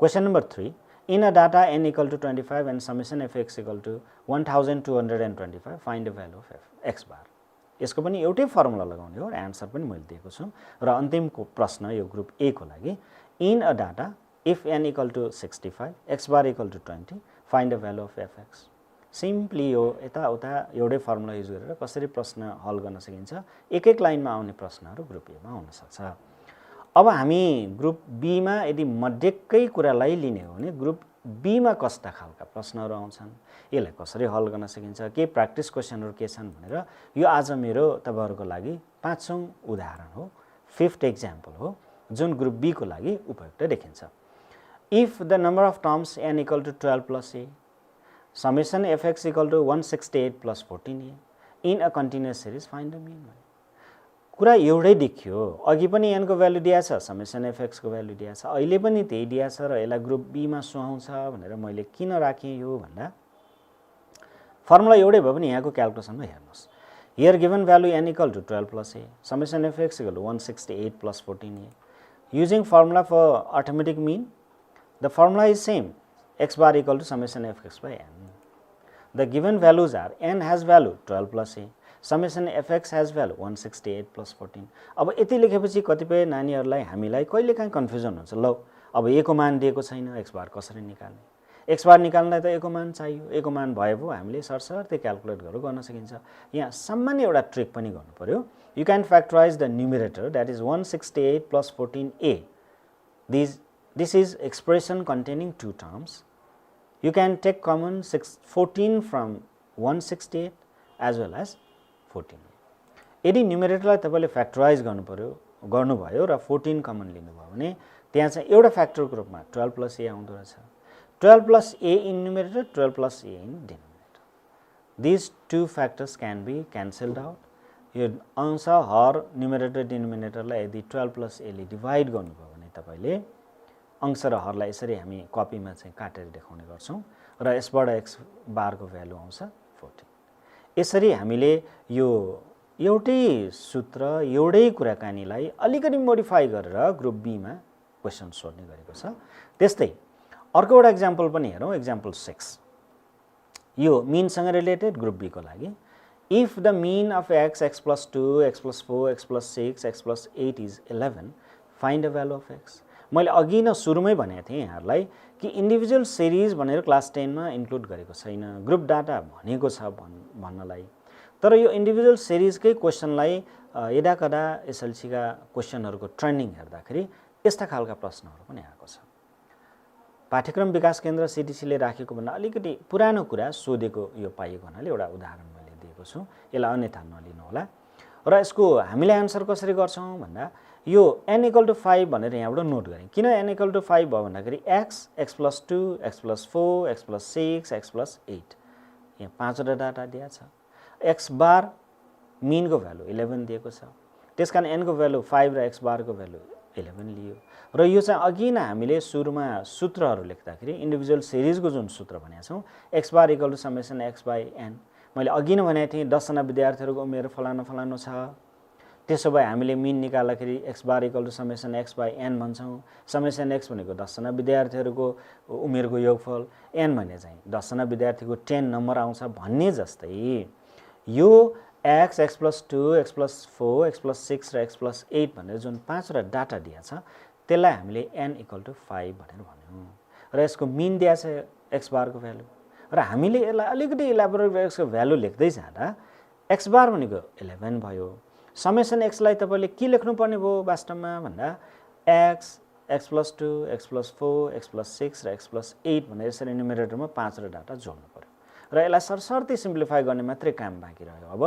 Question number 3 in a data n equal to 25 and summation F x equal to 1225 find the value of X bar. यसको पनि एउटै formula लगाउने हो र answer पनि मैले दिएको छु। र अन्तिमको प्रश्न यो ग्रुप ए को लागि in a data if n equal to 65 x bar equal to 20 find the value of f x. Simply यो यताउता एउटै फर्मुला युज गरेर कसरी प्रश्न हल गर्न सकिन्छ, एक एक लाइनमा आउने प्रश्नहरू ग्रुप एमा आउन सक्छ। अब हामी ग्रुप बी मा यदि मध्यकै कुरालाई लिने हो भने ग्रुप बी मा कस्ता खालका प्रश्नहरू आउँछन्, यसलाई कसरी हल गर्न सकिन्छ, के प्र्याक्टिस क्वेसनहरू के छन् भनेर यो आज मेरो तपाईहरुको लागि 5औं उदाहरण हो, 5th एक्जाम्पल हो, जुन ग्रुप बी को लागि उपयुक्त देखिन्छ। If the number of terms n equal to 12 plus a summation F x equal to 168 plus 14a in a continuous series find the mean. कुरा एउटै देखियो, अघि पनि n को भ्यालु दिएको छ, समेसन एफ एक्स को भ्यालु दिएको छ, अहिले पनि त्यही दिएको छ र यसलाई ग्रुप बी मा सुहाउँछ भनेर मैले किन राखेँ यो भन्दा फर्मुला एउटै भए पनि यहाँको क्याल्कुलेसनमा हेर्नुस्। Here given value n equal to 12 plus a, summation of x equal to 168 plus 14a. Using formula for arithmetic mean, the formula is same, x bar equal to summation f x by n. The given values are n has value 12 plus a, summation fx has value 168 plus 14. अब यति लेखेपछि कतिपय नानीहरूलाई हामीलाई कहिलेकाहीँ confusion हुन्छ। ल अब a को मान दिएको छैन, x बार कसरी निकाल्ने? x बार निकाल्नलाई त a को मान चाहियो। a को मान भएपो हामीले सरसर्ती क्याल्कुलेट गर्न सकिन्छ। यहाँ सामान्य एउटा ट्रिक पनि गर्नु पर्यो। You can factorize the numerator, that is 168 plus 14a. This is expression containing two terms. You can take common 14 from 168 as well as 14. यदि न्युमेरेटरलाई तपाईले फ्याक्टराइज गर्नुभयो र 14 कमन लिनुभयो भने त्यहाँ चाहिँ एउटा फ्याक्टरको रूपमा 12 plus a आउँदो रहेछ। 12 plus a in numerator, 12 plus a in denominator. These two factors can be cancelled out. यो अंश हर न्युमेरेटर डिनोमिनेटरलाई यदि 12 plus a ले डिभाइड गर्नुभयो भने तपाईले अंश र हरलाई यसरी हामी कपीमा चाहिँ काटेर देखाउने गर्छौं र यसबाट x बार को भ्यालु आउँछ 14। यसरी हामीले यो एउटै सूत्र एउटै कुराकानीलाई अलिकति मोडिफाई गरेर ग्रुप बी मा क्वेशन सोध्ने गरेको छ। त्यस्तै अर्को एउटा एक्जाम्पल पनि हेरौं, एक्जाम्पल 6। यो मीन सँग रिलेटेड ग्रुप बी को लागि। If the mean of x, x plus 2, x plus 4, x plus 6, x plus 8 is 11, find the value of x. मैले अघि न सुरुमै भनेको थिएँ यहाँहरुलाई कि इन्डिभिजुअल सिरिज भनेर क्लास 10 मा इन्क्लुड गरेको छैन, ग्रुप डाटा भनेको छ भन्नलाई। तर यो इन्डिभिजुअल सिरिजकै क्वेशनलाई यदाकदा एसएलसी का क्वेशनहरुको ट्रेन्डिङ हेर्दाखेरि यस्ता खालका प्रश्नहरु पनि आएको छ। पाठ्यक्रम विकास केन्द्र सीटीसी ले राखेको भन्दा अलिकति पुरानो कुरा सोधेको यो पाइएको हुनाले एउटा उदाहरण मैले दिएको छु, यसलाई अन्यथा नलिनु होला। र यसको हामीले आन्सर कसरी गर्छौं भन्दा यो n = 5 भनेर यहाँबाट नोट गरे। किन n = 5 भयो भन्दाखेरि x, x plus 2, x plus 4, x plus 6, x plus 8 यहाँ पाँचवटा डाटा दिएको छ। x बार मीन को भ्यालु 11 दिएको छ। त्यसकारण n को भ्यालु 5 र x बार को भ्यालु 11 लियो। र यो चाहिँ अघि नै हामीले सुरुमा सूत्रहरु लेख्दाखेरि इन्डिभिजुअल सिरिज को जुन सूत्र भनेको छौं x bar = summation x by n। मैले अघि नै भनेको थिएँ 10 जना विद्यार्थीहरुको उमेर फलाना फलाना छ। त्यसो भए हामीले मीन निकाल्दाखेरि x bar = summation x by n भन्छौं। summation x भनेको 10 जना विद्यार्थीहरुको उमेरको योगफल, n भने चाहिँ 10 जना विद्यार्थीको 10 नम्बर आउँछ भन्ने जस्तै यो x, x plus 2, x plus 4, x plus 6 र x plus 8 भनेर जुन पाँचवटा डाटा दिएको छ त्यसलाई हामीले n = 5 भनेर भन्यौं र यसको मीन दिएको छ x बार को भ्यालु र हामीले यसलाई अलिकति इलाबोरेट गरेर यसको भ्यालु लेख्दै जाँदा x बार भनेको 11 भयो। समेसन x लाई तपाईले के लेख्नु पर्ने भयो वास्तवमा भन्दा x, x plus 2, x plus 4, x plus 6 र x plus 8 भनेर यसरी न्युमेरेटरमा पाँचवटा डाटा जोड्नु पर्यो र यसलाई सरसर्ती सिम्प्लिफाई गर्ने मात्रै काम बाँकी रह्यो। अब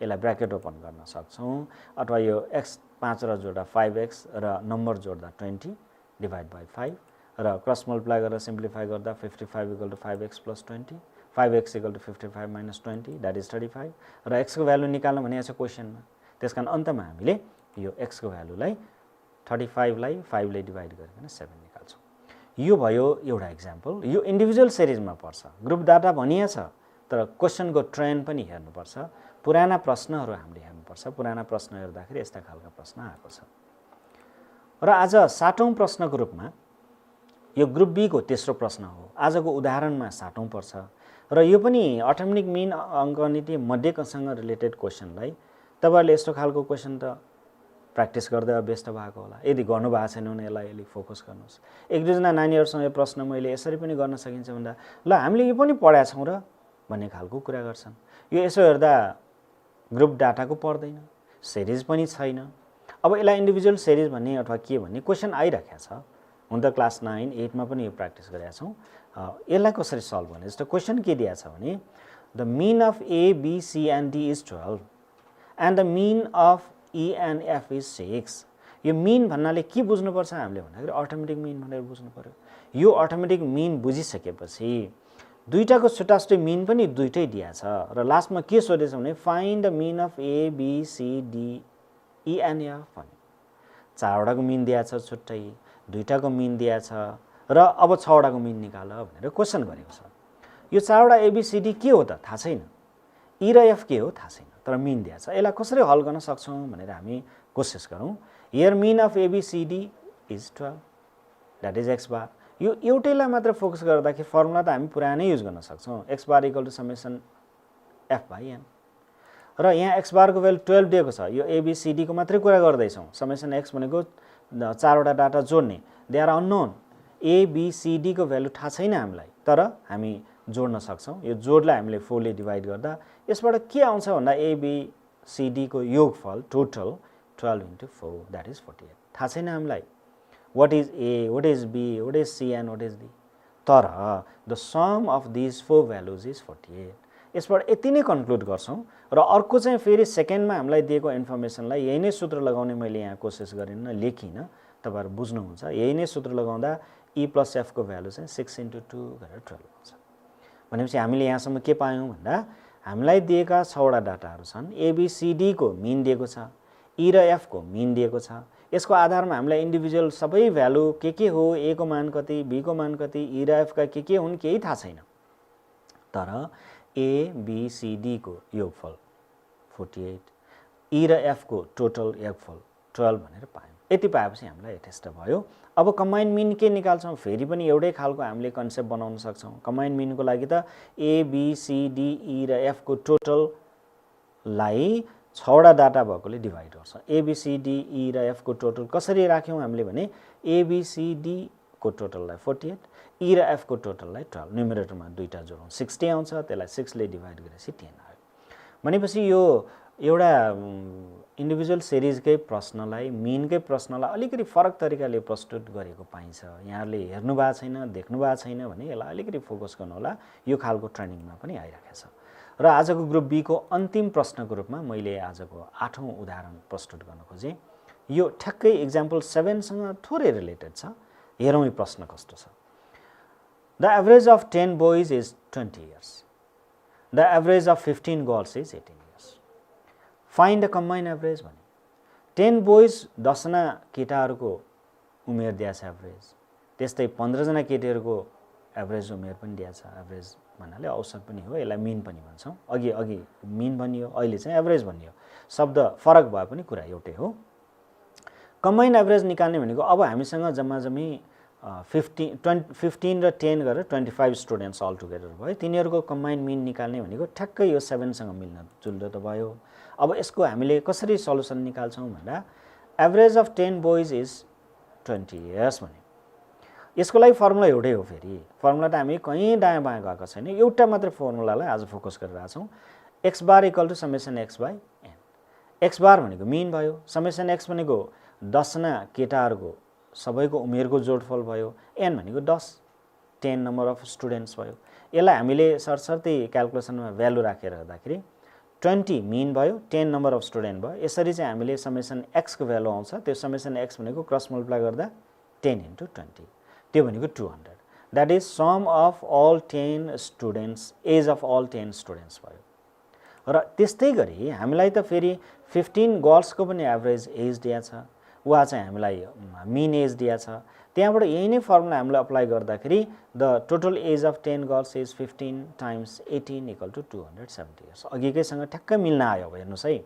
यसलाई ब्र्याकेट ओपन गर्न सक्छौं अथवा यो x 5 र जोड्दा 5x र नम्बर जोड्दा 20 डिवाइड बाइ 5 र क्रस मल्टिप्लाई गरेर सिम्प्लिफाई गर्दा 55 = 5x plus 20, 5x = 55 minus 20 that is 35 र x को भ्यालु निकाल्नु भनेको छ क्वेशनमा। त्यसकारण अन्तमा हामीले यो x को भ्यालुलाई 35 लाई 5 ले डिवाइड गरिकन 7 निकाल्छौं। यो भयो एउटा एक्जाम्पल। यो इन्डिभिजुअल सिरिजमा पर्छ, ग्रुप डाटा भनिया छ तर क्वेशनको ट्रेन्ड पनि हेर्नुपर्छ। पुराना प्रश्नहरु हामीले हेर्नुपर्छ। पुराना प्रश्न हेर्दाखेरि यस्ता खालका प्रश्न आएको छ। र आज 7औं प्रश्नको रूपमा यो ग्रुप बी को तेस्रो प्रश्न हो। आजको उदाहरणमा 7औं पर्छ र यो पनि अटोमेटिक मीन अंकगणितीय मध्यकसँग रिलेटेड क्वेशनलाई तपाईहरुले यस्तो खालको क्वेशन त प्र्याक्टिस गर्दै अभ्यस्त भएको होला। यदि गर्नु भएको छैन भने यसलाई अलि फोकस गर्नुस्। एक दुईजना नानीहरुसँग यो प्रश्न मैले यसरी पनि गर्न सकिन्छ भन्दा ल हामीले यो पनि पढ्या छौं र भन्ने खालको कुरा गर्छन्। यो यसो हेर्दा ग्रुप डाटाको पर्दैन, सिरिज पनि छैन। अब यसलाई इन्डिभिजुअल सिरिज भन्ने अथवा के भन्ने क्वेशन आइराखेको छ। हुन त क्लास 9, 8 मा पनि यो प्र्याक्टिस गरेका छौं। यसलाई कसरी सल्भ गर्ने जस्तो क्वेशन के दिएको छ भने the mean of a, b, c and d is 12 and the mean of e and f is 6। यो मीन भन्नाले के बुझ्नु पर्छ हामीले भन्दाखेरि अटोमेटिक मीन भनेर बुझ्नु पर्यो। यो अटोमेटिक मीन बुझिसकेपछि दुईटाको छुटाछुटी मीन पनि दुईटै दिया छ र लास्टमा के सोधेछ भने find the mean of a, b, c, d, e and f भन्ने। चारवटाको मीन दिया छ छुट्टै, दुईटाको मीन दिया छ र अब 6वटाको मीन निकाल भनेर क्वेशन गरेको छ। यो चारवटा a, b, c, d के हो त थाहा छैन, e र f के हो थाहा छैन। तर मिन दिएको छ। यसलाई कसरी हल गर्न सक्छौँ भनेर हामी कोसिस गरौँ। Here mean of A B C D is 12, that is X bar. यो एउटैलाई मात्र फोकस गर्दाखेरि फर्मुला त हामी पुरानै युज गर्न सक्छौँ, x bar equal to summation f by n. र यहाँ एक्स बारको भ्यालु 12 दिएको छ, यो एबिसिडीको मात्रै कुरा गर्दैछौँ। समेसन एक्स भनेको 4वटा डाटा जोड्ने, दे आर अननोन। एबिसिडीको भ्यालु थाहा छैन हामीलाई, तर हामी जोड्न सक्छौँ। यो जोडलाई हामीले 4 ले डिभाइड गर्दा यसबाट के आउँछ भन्दा एबिसिडीको योगफल टोटल 12 into 4 द्याट इज 48। थाहा छैन हामीलाई what is A, what is B, what is C and what is D, तर the sum of these 4 values is 48। यसबाट यति नै कन्क्लुड गर्छौँ। र अर्को चाहिँ फेरि सेकेन्डमा हामीलाई दिएको इन्फर्मेसनलाई यही नै सूत्र लगाउने मैले यहाँ कोसिस गरिनँ, लेखिनँ, तपाईँहरू बुझ्नुहुन्छ। यही नै सूत्र लगाउँदा E प्लस F को भ्यालु चाहिँ 6 into 2 गरेर 12 आउँछ। भनेपछि हामीले यहाँसम्म के पायौँ भन्दा हामीलाई दिएका 6वटा डाटाहरू छन्। एबिसिडी को मिन दिएको छ, E र F को मिन दिएको छ। यसको आधारमा हामीलाई इन्डिभिजुअल सबै भ्यालु के हो, A को मान कति, B को मान कति, E र F का के हुन् केही थाहा छैन। तर A, B, C, D को योगफल 48, E र F को टोटल योगफल 12 भनेर पायौँ। यति पाएपछि हामीलाई यथेष्ट भयो। अब कम्बाइन मिन के निकाल्छौँ, फेरि पनि एउटै खालको हामीले कन्सेप्ट बनाउन सक्छौँ। कम्बाइन मिनको लागि त A, B, C, D, E र F को टोटललाई 6वटा डाटा भएकोले डिभाइड गर्छ। एबिसिडी, E र F को टोटल कसरी राख्यौँ हामीले भने एबिसिडी को टोटललाई 48, E र F को टोटललाई 12, न्युमरेटरमा दुईटा जोडौँ 60 आउँछ, त्यसलाई 6 ले डिभाइड गरेपछि 10 आयो। भनेपछि यो एउटा इन्डिभिजुअल सिरिजकै प्रश्नलाई, मिनकै प्रश्नलाई अलिकति फरक तरिकाले प्रस्तुत गरेको पाइन्छ। यहाँहरूले हेर्नु भएको छैन, देख्नु भएको छैन भने यसलाई अलिकति फोकस गर्नु होला। यो खालको ट्रेनिङमा पनि आइराखेको छ। र आजको ग्रुप बी को अन्तिम प्रश्नको रूपमा मैले आजको 8औं उदाहरण प्रस्तुत गर्न खोजेँ। यो ठ्याक्कै एक्जाम्पल 7 सँग थोरै रिलेटेड छ। हेरौँ यो प्रश्न कस्तो छ। The average of 10 boys is 20 years, the average of 15 girls is 18 years, find the combine average भने 10 बोइज 10 जना केटाहरूको उमेर दिएको छ एभरेज, त्यस्तै 15 जना केटीहरूको एभरेज उमेर पनि दिएको छ। एभरेज भन्नाले औसत पनि हो, यसलाई मिन पनि भन्छौँ। अघि मिन भनियो, अहिले चाहिँ एभरेज भनियो, शब्द फरक भए पनि कुरा एउटै हो। कम्बाइन एभरेज निकाल्ने भनेको अब हामीसँग जम्मा जम्मी 15 र 10 गरेर 25 स्टुडेन्ट्स अल टुगेदर भयो। तिनीहरूको कम्बाइन मिन निकाल्ने भनेको ठ्याक्कै यो 7 सँग मिल्न जुल्दो त भयो। अब यसको हामीले कसरी सल्युसन निकाल्छौँ भन्दा average of 10 boys is 20 years भने यसको लागि फर्मुला एउटै हो। फेरि फर्मुला त हामी कहीँ दायाँ बायाँ गएको छैन, एउटा मात्र फर्मुलालाई आज फोकस गरिरहेको छौँ। X bar equal to summation X by N. X bar भनेको मिन भयो, समेसन एक्स भनेको 10 जना केटाहरूको सबैको उमेरको जोडफल भयो, एन भनेको 10 नम्बर अफ स्टुडेन्ट्स भयो। यसलाई हामीले सरसर्ती क्यालकुलेसनमा भ्यालु राखेर हेर्दाखेरि 20 मिन भयो, 10 नम्बर अफ स्टुडेन्ट भयो। यसरी चाहिँ हामीले समेसन एक्सको भ्यालु आउँछ। त्यो समेसन एक्स भनेको क्रस मल्टिप्लाई गर्दा 10 into 20, त्यो भनेको 200। That is sum of all 10 students, age of all 10 students भयो। र त्यस्तै गरी हामीलाई त फेरि 15 गर्ल्सको पनि एभरेज एज दिएको छ, वा चाहिँ हामीलाई मिन एज दिएको छ। त्यहाँबाट यही नै फर्मुला हामीले अप्लाई गर्दाखेरि the total age of 10 girls is 15 times 18 equal to 270 years। अघिकैसँग ठ्याक्कै मिल्न आयो। हेर्नुहोस् है,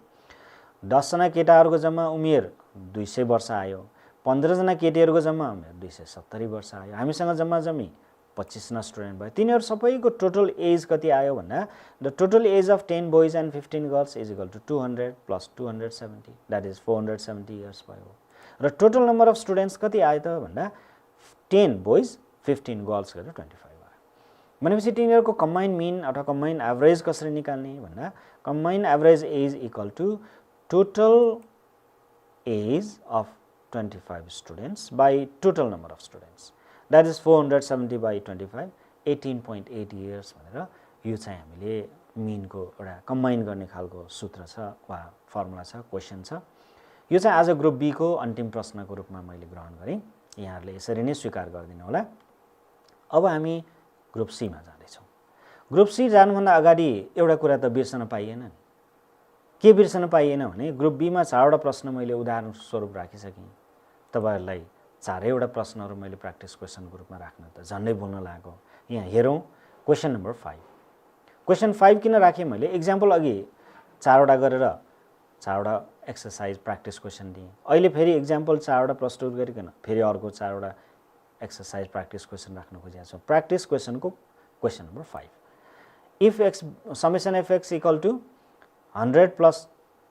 10 जना केटाहरूको जम्मा उमेर 200 वर्ष आयो, 15 जना केटीहरूको जम्मा उमेर 270 वर्ष आयो। हामीसँग जम्मा जम्मी 25 जना स्टुडेन्ट भयो। तिनीहरू सबैको टोटल एज कति आयो भन्दा the total age of 10 boys and 15 girls is equal to 200 plus 270, that is 470 years भयो। र टोटल नम्बर अफ स्टुडेन्ट्स कति आयो त भन्दा 10 बोइज 15 गर्ल्स गरेर 25 आयो। भनेपछि तिनीहरूको कम्बाइन मिन अथवा कम्बाइन एभरेज कसरी निकाल्ने भन्दा combine average age equal to total age of 25 students by total number of students, that is 470 by 25, 18.8 years भनेर यो चाहिँ हामीले मिनको एउटा कम्बाइन गर्ने खालको सूत्र छ वा फर्मुला छ, क्वेसन छ। यो चाहिँ आज ग्रुप बी को अन्तिम प्रश्नको रूपमा मैले ग्रहण गरेँ। यहाँहरूले यसरी नै स्वीकार गरिदिनु होला। अब हामी ग्रुप सीमा जाँदैछौँ। ग्रुप सी जानुभन्दा अगाडि एउटा कुरा त बिर्सन पाइएन नि। के बिर्सन पाइएन भने ग्रुप बीमा 4वटा प्रश्न मैले उदाहरण स्वरूप राखिसकेँ। तपाईँहरूलाई 4वटा प्रश्नहरू मैले प्र्याक्टिस क्वेसनको रूपमा राख्न त झन्डै बोल्न लागेको। यहाँ हेरौँ क्वेसन नम्बर 5। क्वेसन 5 किन राखेँ मैले, इक्जाम्पल अघि 4वटा गरेर 4वटा एक्सरसाइज प्र्याक्टिस क्वेसन दिएँ। अहिले फेरि इक्जाम्पल 4वटा प्रस्तुत गरिकन फेरि अर्को 4वटा एक्सरसाइज प्र्याक्टिस क्वेसन राख्न खोजेको छु। प्र्याक्टिस क्वेसनको question number 5, if x summation F x equal to 100 plus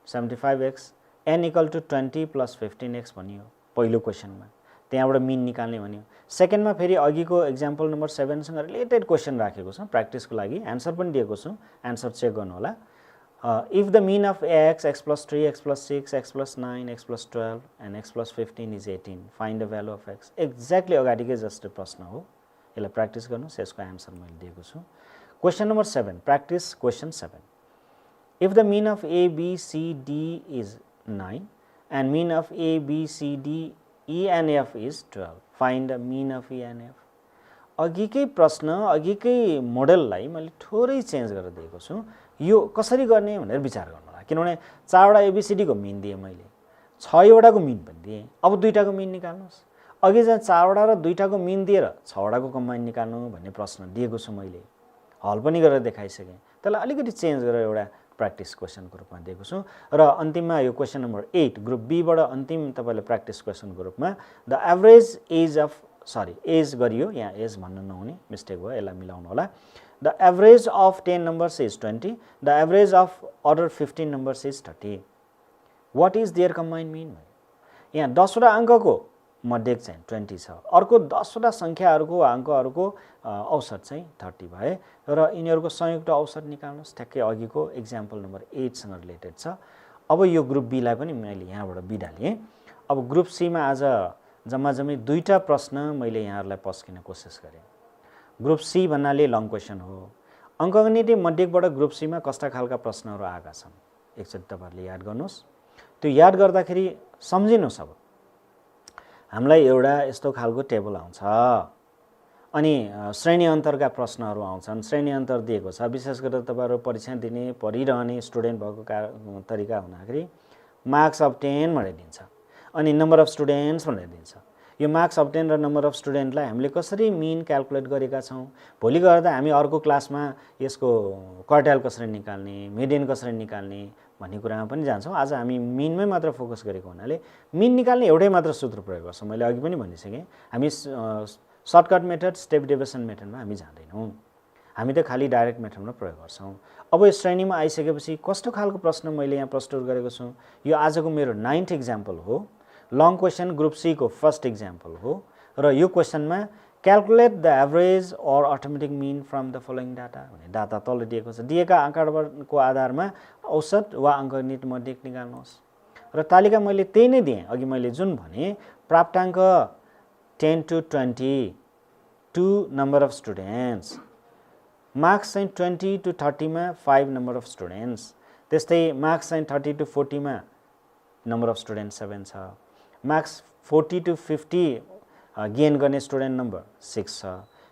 75x n equal to 20 plus 15x भनियो पहिलो क्वेसनमा, त्यहाँबाट मिन निकाल्ने भन्यो। सेकेन्डमा फेरि अघिको इक्जाम्पल नम्बर 7 सँग रिलेटेड क्वेसन राखेको छ प्र्याक्टिसको लागि, एन्सर पनि दिएको छु, एन्सर चेक गर्नु होला। If the mean of x, x plus 3, x plus 6, x plus 9, x plus 12 and x plus 15 is 18, find the value of x। Exactly अगाडिकै जस्तो प्रश्न हो, यसलाई प्र्याक्टिस गर्नुहोस्, यसको एन्सर मैले दिएको छु। Question number 7, practice question 7, if the mean of a, b, c, d is 9 and mean of a, b, c, d, e and f is 12, find the mean of e and f। अघिकै प्रश्न अघिकै मोडललाई मैले थोरै change गरेर दिएको छु। यो कसरी गर्ने भनेर विचार गर्नु होला, किनभने 4वटा एबीसीडीको मिन दिएँ मैले, 6वटाको मिन पनि दिएँ। अब 2टाको मिन निकाल्नुहोस्। अघि चाहिँ 4वटा र 2टाको मिन दिएर 6वटाको कम्बाइन निकाल्नु भन्ने प्रश्न दिएको छु मैले, हल पनि गरेर देखाइसकेँ। त्यसलाई अलिकति चेन्ज गरेर एउटा प्र्याक्टिस क्वेसनको रूपमा दिएको छु। र अन्तिममा यो क्वेसन नम्बर 8 ग्रुप बीबाट अन्तिम तपाईँले प्र्याक्टिस क्वेसनको रूपमा the average age of age गरियो, यहाँ एज भन्नु नहुने मिस्टेक भयो, यसलाई मिलाउनु होला। The average of 10 numbers is 20, the average of other 15 numbers is 30, what is there combined mean. यहाँ 10वटा अङ्कको मध्य चाहिँ 20 छ, अर्को 10वटा सङ्ख्याहरूको अङ्कहरूको औसत चाहिँ 30 भए र यिनीहरूको संयुक्त औसत निकाल्नुहोस्। ठ्याक्कै अघिको इक्जाम्पल नम्बर 8 सँग रिलेटेड छ। अब यो ग्रुप बीलाई पनि मैले यहाँबाट बिदा लिएँ। अब ग्रुप सीमा आज जम्मा 2टा प्रश्न मैले यहाँहरूलाई पस्किन कोसिस गरेँ। ग्रुप सी भन्नाले लङ क्वेसन हो। अङ्कगणितीय मध्यकबाट ग्रुप सीमा कस्ता खालका प्रश्नहरू आएका छन् एकचोटि तपाईँहरूले याद गर्नुहोस्। त्यो याद गर्दाखेरि सम्झिनुहोस्। अब हामीलाई एउटा यस्तो खालको टेबल आउँछ अनि श्रेणी अन्तरका प्रश्नहरू आउँछन्। श्रेणी अन्तर दिएको छ, विशेष गरेर तपाईँहरू परीक्षा दिने पढिरहने स्टुडेन्ट भएको तरिका हुँदाखेरि मार्क्स अफ 10 भनेर दिन्छ अनि नम्बर अफ स्टुडेन्ट्स भनेर दिन्छ। यो मार्क्स अफ 10 र नम्बर अफ स्टुडेन्टलाई हामीले कसरी मिन क्याल्कुलेट गरेका छौँ, भोलि गएर हामी अर्को क्लासमा यसको क्वार्टाइल कसरी निकाल्ने, मिडियन कसरी निकाल्ने भन्ने कुरामा पनि जान्छौँ। आज हामी मिनमै मात्र फोकस गरेको हुनाले मिन निकाल्ने एउटै मात्र सूत्र प्रयोग गर्छौँ। मैले अघि पनि भनिसकेँ, हामी सर्टकट मेथड स्टेप डेभिएसन मेथडमा हामी जाँदैनौँ, हामी त खालि डाइरेक्ट मेथडमा प्रयोग गर्छौँ। अब यो श्रेणीमा आइसकेपछि कस्तो खालको प्रश्न मैले यहाँ प्रस्तुत गरेको छु, यो आजको मेरो 9th इक्जाम्पल हो। लङ क्वेसन ग्रुप सी को फर्स्ट इक्जाम्पल हो र यो क्वेसनमा calculate the average or automatic mean from the following data भने डाटा तल दिएको छ। दिएका आँकडाको आधारमा औसत वा अङ्कगणित मध्यक निकाल्नुहोस् र तालिका मैले त्यही नै दिएँ। अघि मैले जुन भने प्राप्ताङ्क 10 to 20 2 number of students, marks चाहिँ 20 to 30 मा 5 नम्बर अफ स्टुडेन्ट्स, त्यस्तै मार्क्स चाहिँ 30 to 40 मा नम्बर अफ स्टुडेन्ट 7 छ, मार्क्स 40 to 50 गेन गर्ने स्टुडेन्ट नम्बर 6 छ,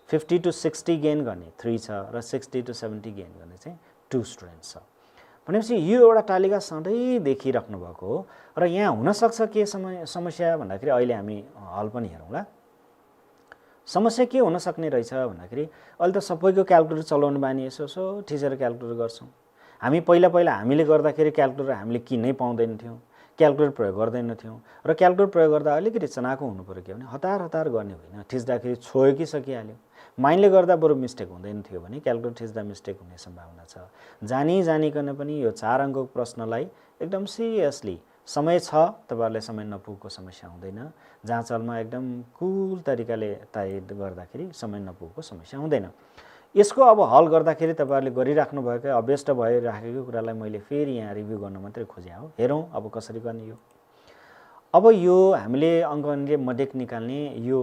50 to 60 गेन गर्ने 3 छ र 60 to 70 गेन गर्ने चाहिँ 2 स्टुडेन्ट्स छ। भनेपछि यो एउटा तालिका सधैँ देखिराख्नु भएको हो र यहाँ हुनसक्छ के समस्या भन्दाखेरि अहिले हामी हल पनि हेरौँला। समस्या के हुन सक्ने रहेछ भन्दाखेरि अहिले त सबैको क्याल्कुलेटर चलाउनु बानी, यसो ठिचेर क्याल्कुलेटर गर्छौँ। हामी पहिला हामीले गर्दाखेरि क्याल्कुलेटर हामीले किन्नै पाउँदैन थियौँ, क्याल्कुलेटर प्रयोग गर्दैन थियौँ र क्याल्कुलेटर प्रयोग गर्दा अलिकति चनाको हुनु पऱ्यो के भने हतार गर्ने होइन, ठिच्दाखेरि छोयो कि सकिहाल्यो। माइन्डले गर्दा बरु मिस्टेक हुँदैन थियो भने क्याल्कुलेटर ठिच्दा मिस्टेक हुने सम्भावना छ। जानिकन पनि यो 4 अङ्कको प्रश्नलाई एकदम सिरियसली समय छ, तपाईँहरूले समय नपुगेको समस्या हुँदैन। जाँचलमा एकदम कुल तरिकाले तयारी गर्दाखेरि समय नपुगेको समस्या हुँदैन। यसको अब हल गर्दाखेरि तपाईँहरूले गरिराख्नु भएको अभ्यस्त भइराखेको कुरालाई मैले फेरि यहाँ रिभ्यू गर्न मात्रै खोजे हो। हेरौँ अब कसरी गर्ने यो। अब यो हामीले अङ्कगणितीय मध्यक निकाल्ने यो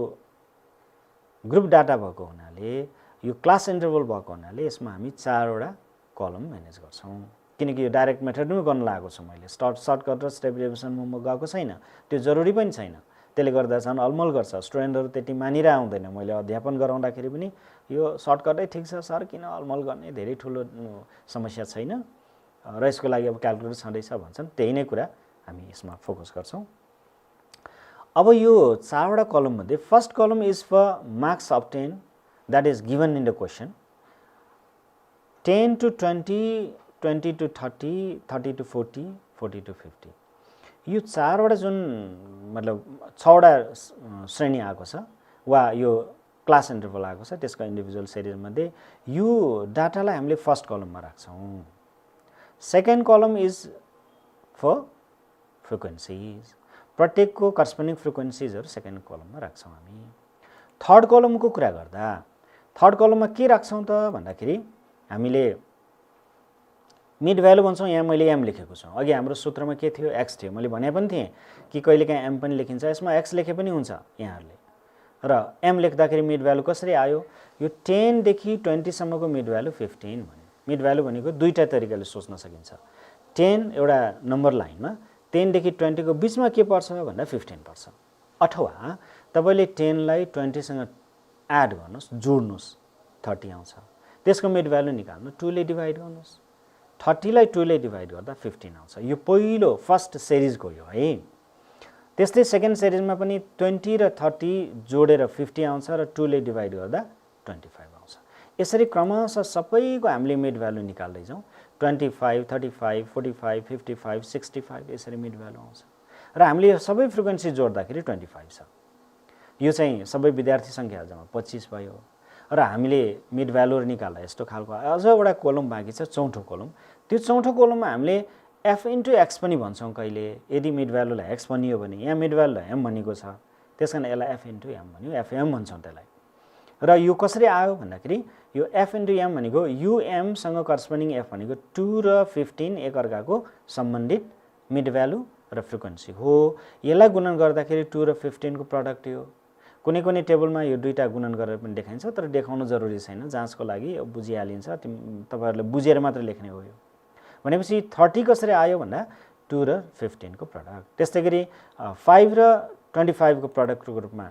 ग्रुप डाटा भएको हुनाले, यो क्लास इन्टरभल भएको हुनाले यसमा हामी 4वटा कलम म्यानेज गर्छौँ। किनकि यो डाइरेक्ट मेथडमै गर्न लागेको छु मैले, सर्टकट र स्टेप डेभिएसनमा म गएको छैन, त्यो जरुरी पनि छैन। त्यसले गर्दा झन् अलमल गर्छ, स्टुडेन्टहरू त्यति मानिरह आउँदैन। मैले अध्यापन गराउँदाखेरि पनि यो सर्टकटै ठिक छ सर, किन अलमल गर्ने, धेरै ठुलो समस्या छैन र यसको लागि अब क्याल्कुलेटर छँदैछ भन्छन्। त्यही नै कुरा हामी यसमा फोकस गर्छौँ। अब यो 4वटा कलममध्ये first column is four marks of 10 that is given in the question. 10 to 20 20 to 30, 30 to 40, 40 to 50 यो चारवटा जुन मतलब 6वटा श्रेणी आएको छ वा यो क्लास इन्टरभल आएको छ त्यसको इन्डिभिजुअल सिरिजमध्ये यो डाटालाई हामीले फर्स्ट कलममा राख्छौँ सेकेन्ड कलम इज फर फ्रिक्वेन्सीज प्रत्येकको करस्पोन्डिङ फ्रिक्वेन्सीजहरू सेकेन्ड कलममा राख्छौँ हामी थर्ड कलमको कुरा गर्दा थर्ड कलममा के राख्छौँ त भन्दाखेरि हामीले मिड भ्यालु भन्छौँ यहाँ मैले एम लेखेको छु अघि हाम्रो सूत्रमा के थियो एक्स थियो मैले भने पनि थिएँ कि कहिलेकाहीँ एम पनि लेखिन्छ यसमा एक्स लेखे पनि हुन्छ यहाँहरूले र एम लेख्दाखेरि मिड भ्यालु कसरी आयो यो 10 देखि 20 सम्मको मिड भ्यालु 15 भन्यो मिड भ्यालु भनेको दुईटा तरिकाले सोच्न सकिन्छ 10 एउटा नम्बर लाइनमा 10 देखि 20 को बीचमा के पर्छ भन्दा 15 पर्छ अथवा तपाईले 10 लाई 20 सँग एड गर्नुस् जोड्नुस् 30 आउँछ त्यसको मिड भ्यालु निकाल्नु 2 ले डिभाइड गर्नुस् 30 लाई 2 ले डिभाइड गर्दा 15 आउँछ यो पहिलो फर्स्ट सिरिजको यो है त्यस्तै सेकेन्ड सिरिजमा पनि 20 र 30 जोडेर 50 आउँछ र 2 ले डिभाइड गर्दा 25 आउँछ यसरी क्रमशः सबैको हामीले मिड भ्यालु निकाल्दै जाउँ 25 35 45 55 65 यसरी मिड भ्यालु आउँछ र हामीले यो सबै फ्रिक्वेन्सी जोड्दाखेरि 25 छ यो चाहिँ सबै विद्यार्थी संख्या जम्मा 25 भयो र हामीले मिड भ्यालु निकाल्दा यस्तो खालको अझ एउटा कोलम बाँकी छ चौथो कोलम त्यो चौथो कोलममा हामीले f into x पनि भन्छौं कहिले यदि मिड भ्यालुलाई x भनियो भने यहाँ मिड भ्यालुलाई m भनिएको छ त्यसकारण यसलाई f into m भन्यो fm भन्छौं त्यसलाई र यो कसरी आयो भन्दाखेरि यो f into m भनेको um सँग करस्पोन्डिङ f भनेको 2 र 15 एक अर्काको सम्बन्धित मिड भ्यालु र फ्रिक्वेन्सी हो यसलाई गुणन गर्दाखेरि 2 र 15 को प्रोडक्ट हो कुनै कुनै टेबलमा यो दुईटा गुणन गरेर पनि देखाइन्छ तर देखाउनु जरुरी छैन जाँचको लागि बुझिहालिन्छ तपाईहरुले बुझेर मात्र लेख्ने हो यो भनेपछि 30 कसरी आयो भन्दा 2 र 15 को प्रोडक्ट त्यसैगरी 5 र 25 को प्रोडक्टको रूपमा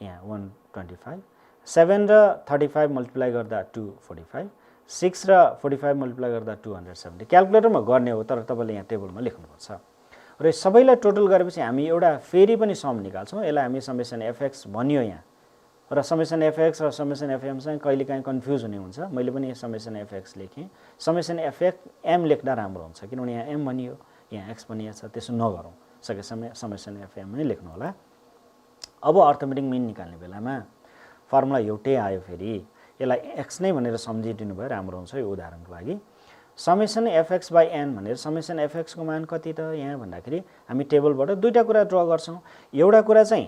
यहाँ 125 7 र 35 मल्टिप्लाई गर्दा 245 6 र 45 मल्टिप्लाई गर्दा 270 क्याल्कुलेटरमा गर्ने हो तर तपाईले यहाँ टेबलमा लेख्नुपर्छ र सबैलाई टोटल गरेपछि हामी एउटा फेरि पनि सम निकाल्छौं यसलाई हामी समेसन fx भनियो यहाँ र समेसन fx र समेसन fm सँग कहिलेकाहीँ कन्फ्युज हुने हुन्छ मैले पनि समेसन fx लेखेँ समेसन fx m लेख्दा राम्रो हुन्छ किनभने यहाँ m भनियो यहाँ x भनिएको छ त्यसो नगरौं सकेसम्म समेसन fm पनि लेख्नु होला अब अर्थमेटिक मिन निकाल्ने बेलामा फर्मुला एउटै आयो फेरि यसलाई x नै भनेर सम्झिदिनु भए राम्रो हुन्छ यो उदाहरणको लागि समेसन fx by n भनेर समेसन fx को मान कति त यहाँ भन्दाखेरि हामी टेबलबाट दुईटा कुरा ड्रा गर्छौं एउटा कुरा चाहिँ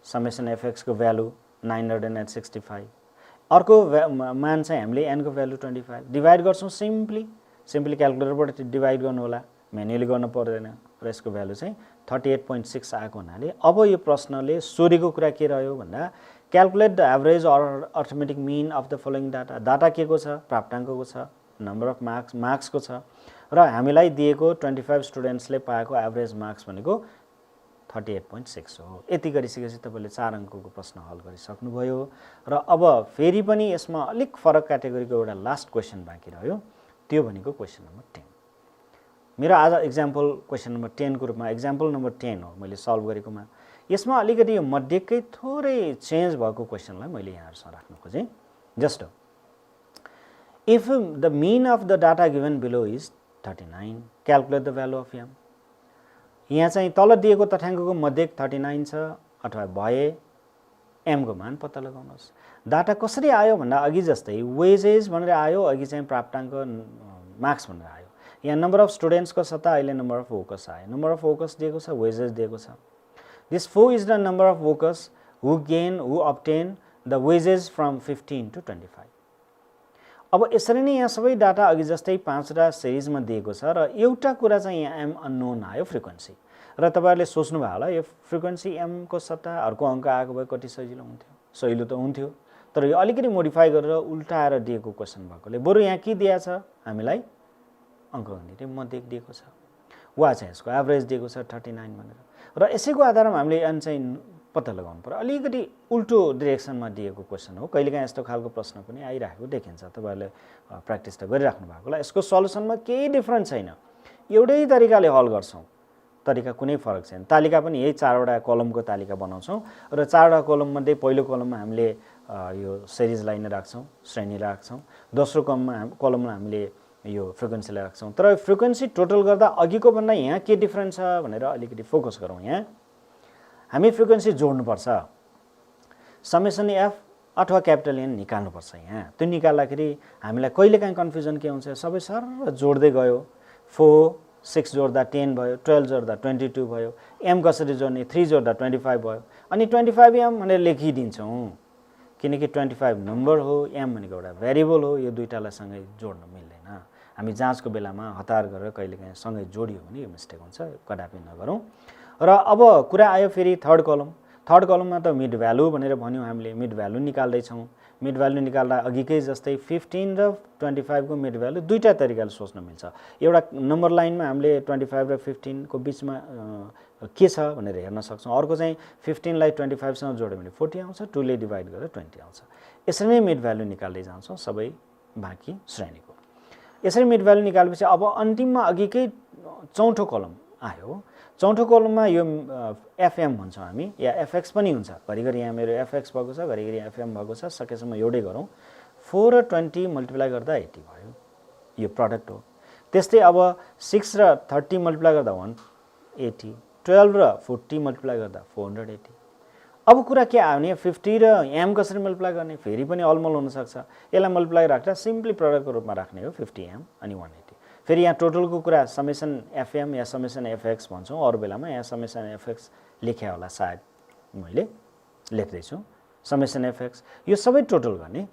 समेसन fx को भ्यालु 965 अर्को मान चाहिँ हामीले n को भ्यालु 25 डिभाइड गर्छौं सिम्पली क्याल्कुलेटरबाट डिभाइड गर्नु होला म्यानुअली गर्न पर्दैन र यसको भ्यालु चाहिँ 38.6 आएको हुनाले अब यो प्रश्नले सोधेको कुरा के रह्यो भन्दा calculate the average or arithmetic mean of the following data के को छ प्राप्ताङ्कको छ नम्बर अफ मार्क्स को छ र हामीलाई दिएको 25 स्टुडेन्ट्सले पाएको एभरेज मार्क्स भनेको 38.6 हो यति गरिसकेपछि तपाईले 4 अंकको प्रश्न हल गरिसक्नु भयो र अब फेरि पनि यसमा अलिक फरक क्याटेगोरीको एउटा लास्ट क्वेशन बाँकी रह्यो त्यो भनेको क्वेशन नम्बर 10 मेरो आज एक्जाम्पल क्वेशन नम्बर 10 को रूपमा एक्जाम्पल नम्बर 10 हो मैले सल्भ गरेकोमा यसमा अलिकति यो मध्येकै थोरै चेन्ज भएको क्वेशनलाई मैले यहाँहरुसँग राख्न खोजेँ just if the mean of the data given below is 39 calculate the value of m यहाँ चाहिँ तल दिएको तथ्याङ्कको मध्य 39 छ अथवा भए m को मान पत्ता लगाउनुस् डाटा कसरी आयो भन्दा अघि जस्तै वेजेस भनेर आयो अघि चाहिँ प्राप्ताङ्क मार्क्स भनेर आयो यहाँ नम्बर अफ स्टुडेन्ट्स को सट्टा अहिले नम्बर अफ वर्कर्स आयो नम्बर अफ वर्कर्स दिएको छ वेजेस दिएको छ this 4 is the number of workers who obtain the wages from 15 to 25 अब यसरी नै यहाँ सबै डाटा अघि जस्तै 5 टा सिरिजमा दिएको छ र एउटा कुरा चाहिँ यहाँ m अननोन आयो फ्रिक्वेन्सी र तपाईहरुले सोच्नु भयो होला यो फ्रिक्वेन्सी m को सट्टा अर्को अंक आएको भए कति सजिलो हुन्थ्यो सजिलो त हुन्थ्यो तर यो अलिकति मोडिफाई गरेर उल्टाएर दिएको क्वेशन भएकोले बरु यहाँ के दिया छ हामीलाई अंकगणित मध्य दिएको छ वा चाहिँ यसको एभरेज दिएको छ 39 भनेर र यसैको आधारमा हामीले n चाहिँ पत्ता लगाउनु पर्यो अलिकति उल्टो डाइरेक्सनमा दिएको क्वेशन हो कहिलेकाहीँ यस्तो खालको प्रश्न पनि आइराखेको देखिन्छ तपाईहरुले प्र्याक्टिस त गरिराख्नु भएको होला यसको सल्युसनमा केही डिफरेन्स छैन एउटै तरिकाले हल गर्छौं तरिका कुनै फरक छैन तालिका पनि यही 4 वटा कलमको तालिका बनाउँछौं र 4 वटा कलम मध्ये पहिलो कलममा हामीले यो सिरिजलाई नै राख्छौं श्रेणी राख्छौं दोस्रो कलममा हामीले यो फ्रिक्वेन्सीलाई राख्छौँ। तर फ्रिक्वेन्सी टोटल गर्दा अघिको भन्दा यहाँ के डिफरेन्स छ भनेर अलिकति फोकस गरौँ। यहाँ हामी फ्रिक्वेन्सी जोड्नुपर्छ, समेसन एफ अथवा क्यापिटल एन निकाल्नुपर्छ। यहाँ त्यो निकाल्दाखेरि हामीलाई कहिलेकाहीँ कन्फ्युजन के हुन्छ, सबै सर जोड्दै गयो, 4 6 जोड्दा 10 भयो, 12 जोड्दा 22 भयो, एम कसरी जोड्ने, 3 जोड्दा 25 भयो, अनि 25 एम भनेर लेखिदिन्छौँ किनकि 25 नम्बर हो, एम भनेको एउटा भेरिएबल हो। यो दुईटालाई सँगै जोड्न मिल्दैन। हामी जाँचको बेलामा हतार गरेर कहिलेकाहीँ सँगै जोडियो भने यो मिस्टेक हुन्छ, कदापि नगरौँ। र अब कुरा आयो फेरि थर्ड कलममा त मिड भ्यालु भनेर भन्यौँ हामीले, मिड भ्यालु निकाल्दैछौँ। मिड भ्यालु निकाल्दा अघिकै जस्तै 15 र 25 को मिड भ्यालु दुईटा तरिकाले सोच्न मिल्छ। एउटा नम्बर लाइनमा हामीले 25 र 15 को बिचमा के छ भनेर हेर्न सक्छौँ। अर्को चाहिँ 15 लाई 25 सँग जोड्यो भने 40 आउँछ, 2 ले डिभाइड गरेर 20 आउँछ। यसरी नै मिड भ्यालु निकाल्दै जान्छौँ सबै बाँकी श्रेणीको। यसरी मिड भ्यालु निकालेपछि अब अन्तिममा अघिकै चौथो कलम आयो। चौथो कलममा यो एफएम भन्छौँ हामी, या एफएक्स पनि हुन्छ। घरिघरि यहाँ मेरो एफएक्स भएको छ, घरिघरि एफएम भएको छ, सकेसम्म एउटै गरौँ। 4 र 20 मल्टिप्लाई गर्दा 80 भयो, यो प्रडक्ट हो। त्यस्तै अब 6 र 30 मल्टिप्लाई गर्दा 180, 12 र 40 मल्टिप्लाई गर्दा 480। अब कुरा के आयो भने 50 र एम कसरी मल्टिप्लाई गर्ने, फेरि पनि अलमल हुनसक्छ। यसलाई मल्टिप्लाई राख्दा सिम्पली प्रडक्टको रूपमा राख्ने हो, 50 एम अनि 180। फेरि यहाँ टोटलको कुरा समेसन एफएम या समेसन एफएक्स भन्छौँ, अरू बेलामा यहाँ समेसन एफएक्स लेख्या होला, सायद मैले लेख्दैछु समेसन एफएक्स। यो सबै टोटल गर्ने,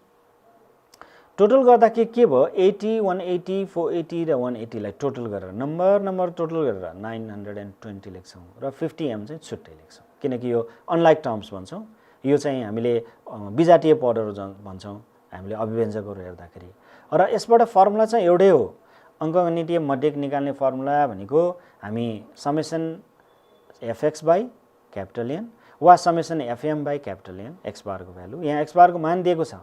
टोटल गर्दा के भयो, 80 180 480 र 180 लाई टोटल गरेर नम्बर टोटल गरेर 920 लेख्छौँ र 50 एम चाहिँ छुट्टै लेख्छौँ किनकि यो अनलाइक टर्म्स भन्छौँ। यो चाहिँ हामीले विजातीय पदहरू भन्छौँ हामीले अभिव्यञ्जकहरू हेर्दाखेरि। र यसबाट फर्मुला चाहिँ एउटै हो, अङ्कगणितीय मध्यक निकाल्ने फर्मुला भनेको हामी summation FX by capital n वा summation fm by capital n, x बारको भ्यालु। यहाँ एक्स बारको मान दिएको छ,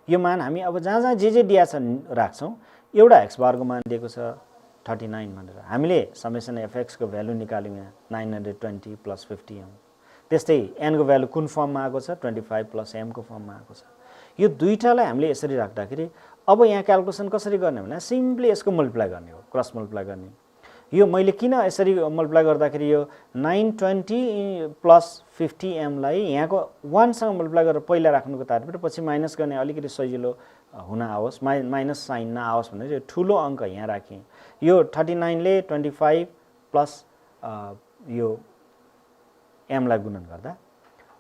यो मान हामी अब जहाँ जे दिएको छ राख्छौँ। एउटा एक्स बारको मान दिएको छ 39 भनेर, हामीले समेसन एफएक्सको भ्यालु निकाल्यौँ यहाँ 920 प्लस 50 एम। त्यस्तै एनको भ्यालु कुन फर्ममा आएको छ, 25 प्लस एमको फर्ममा आएको छ। यो दुईटालाई हामीले यसरी राख्दाखेरि अब यहाँ क्याल्कुलेसन कसरी गर्ने भने सिम्पली यसको मल्टिप्लाई गर्ने हो, क्रस मल्टिप्लाई गर्ने। यो मैले किन यसरी मल्टिप्लाई गर्दाखेरि यो 920 प्लस 50 एमलाई यहाँको 1 सँग मल्टिप्लाई गरेर पहिला राख्नुको तात्पर्य पछि माइनस गर्ने अलिकति सजिलो हुन आओस्, माइनस साइन नआओस् भनेर यो ठुलो अङ्क यहाँ राखेँ। यो 39 ले 25 प्लस यो एमलाई गुणन गर्दा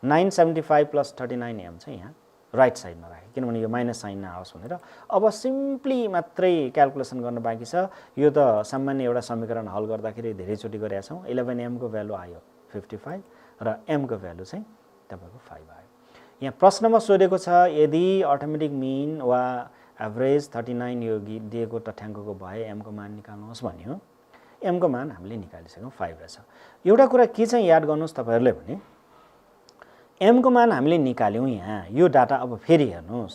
975 प्लस 39 एम चाहिँ यहाँ राइट साइडमा राखेँ किनभने यो माइनस साइन नआओस् भनेर। अब सिम्पली मात्रै क्याल्कुलेसन गर्न बाँकी छ। यो त सामान्य एउटा समीकरण हल गर्दाखेरि धेरैचोटि गरेका छौँ। 11 एमको भ्यालु आयो 55 र एमको भ्यालु चाहिँ तपाईँको 5 आयो। यहाँ प्रश्नमा सोधेको छ यदि अटोमेटिक मिन वा एभरेज 39 यो दिएको तथ्याङ्कको भए एमको मान निकाल्नुहोस् भन्यो। एमको मान हामीले निकालिसक्यौँ, 5 रहेछ। एउटा कुरा के चाहिँ याद गर्नुहोस् तपाईँहरूले भने एमको मान हामीले निकाल्यौँ। यहाँ यो डाटा अब फेरि हेर्नुहोस्,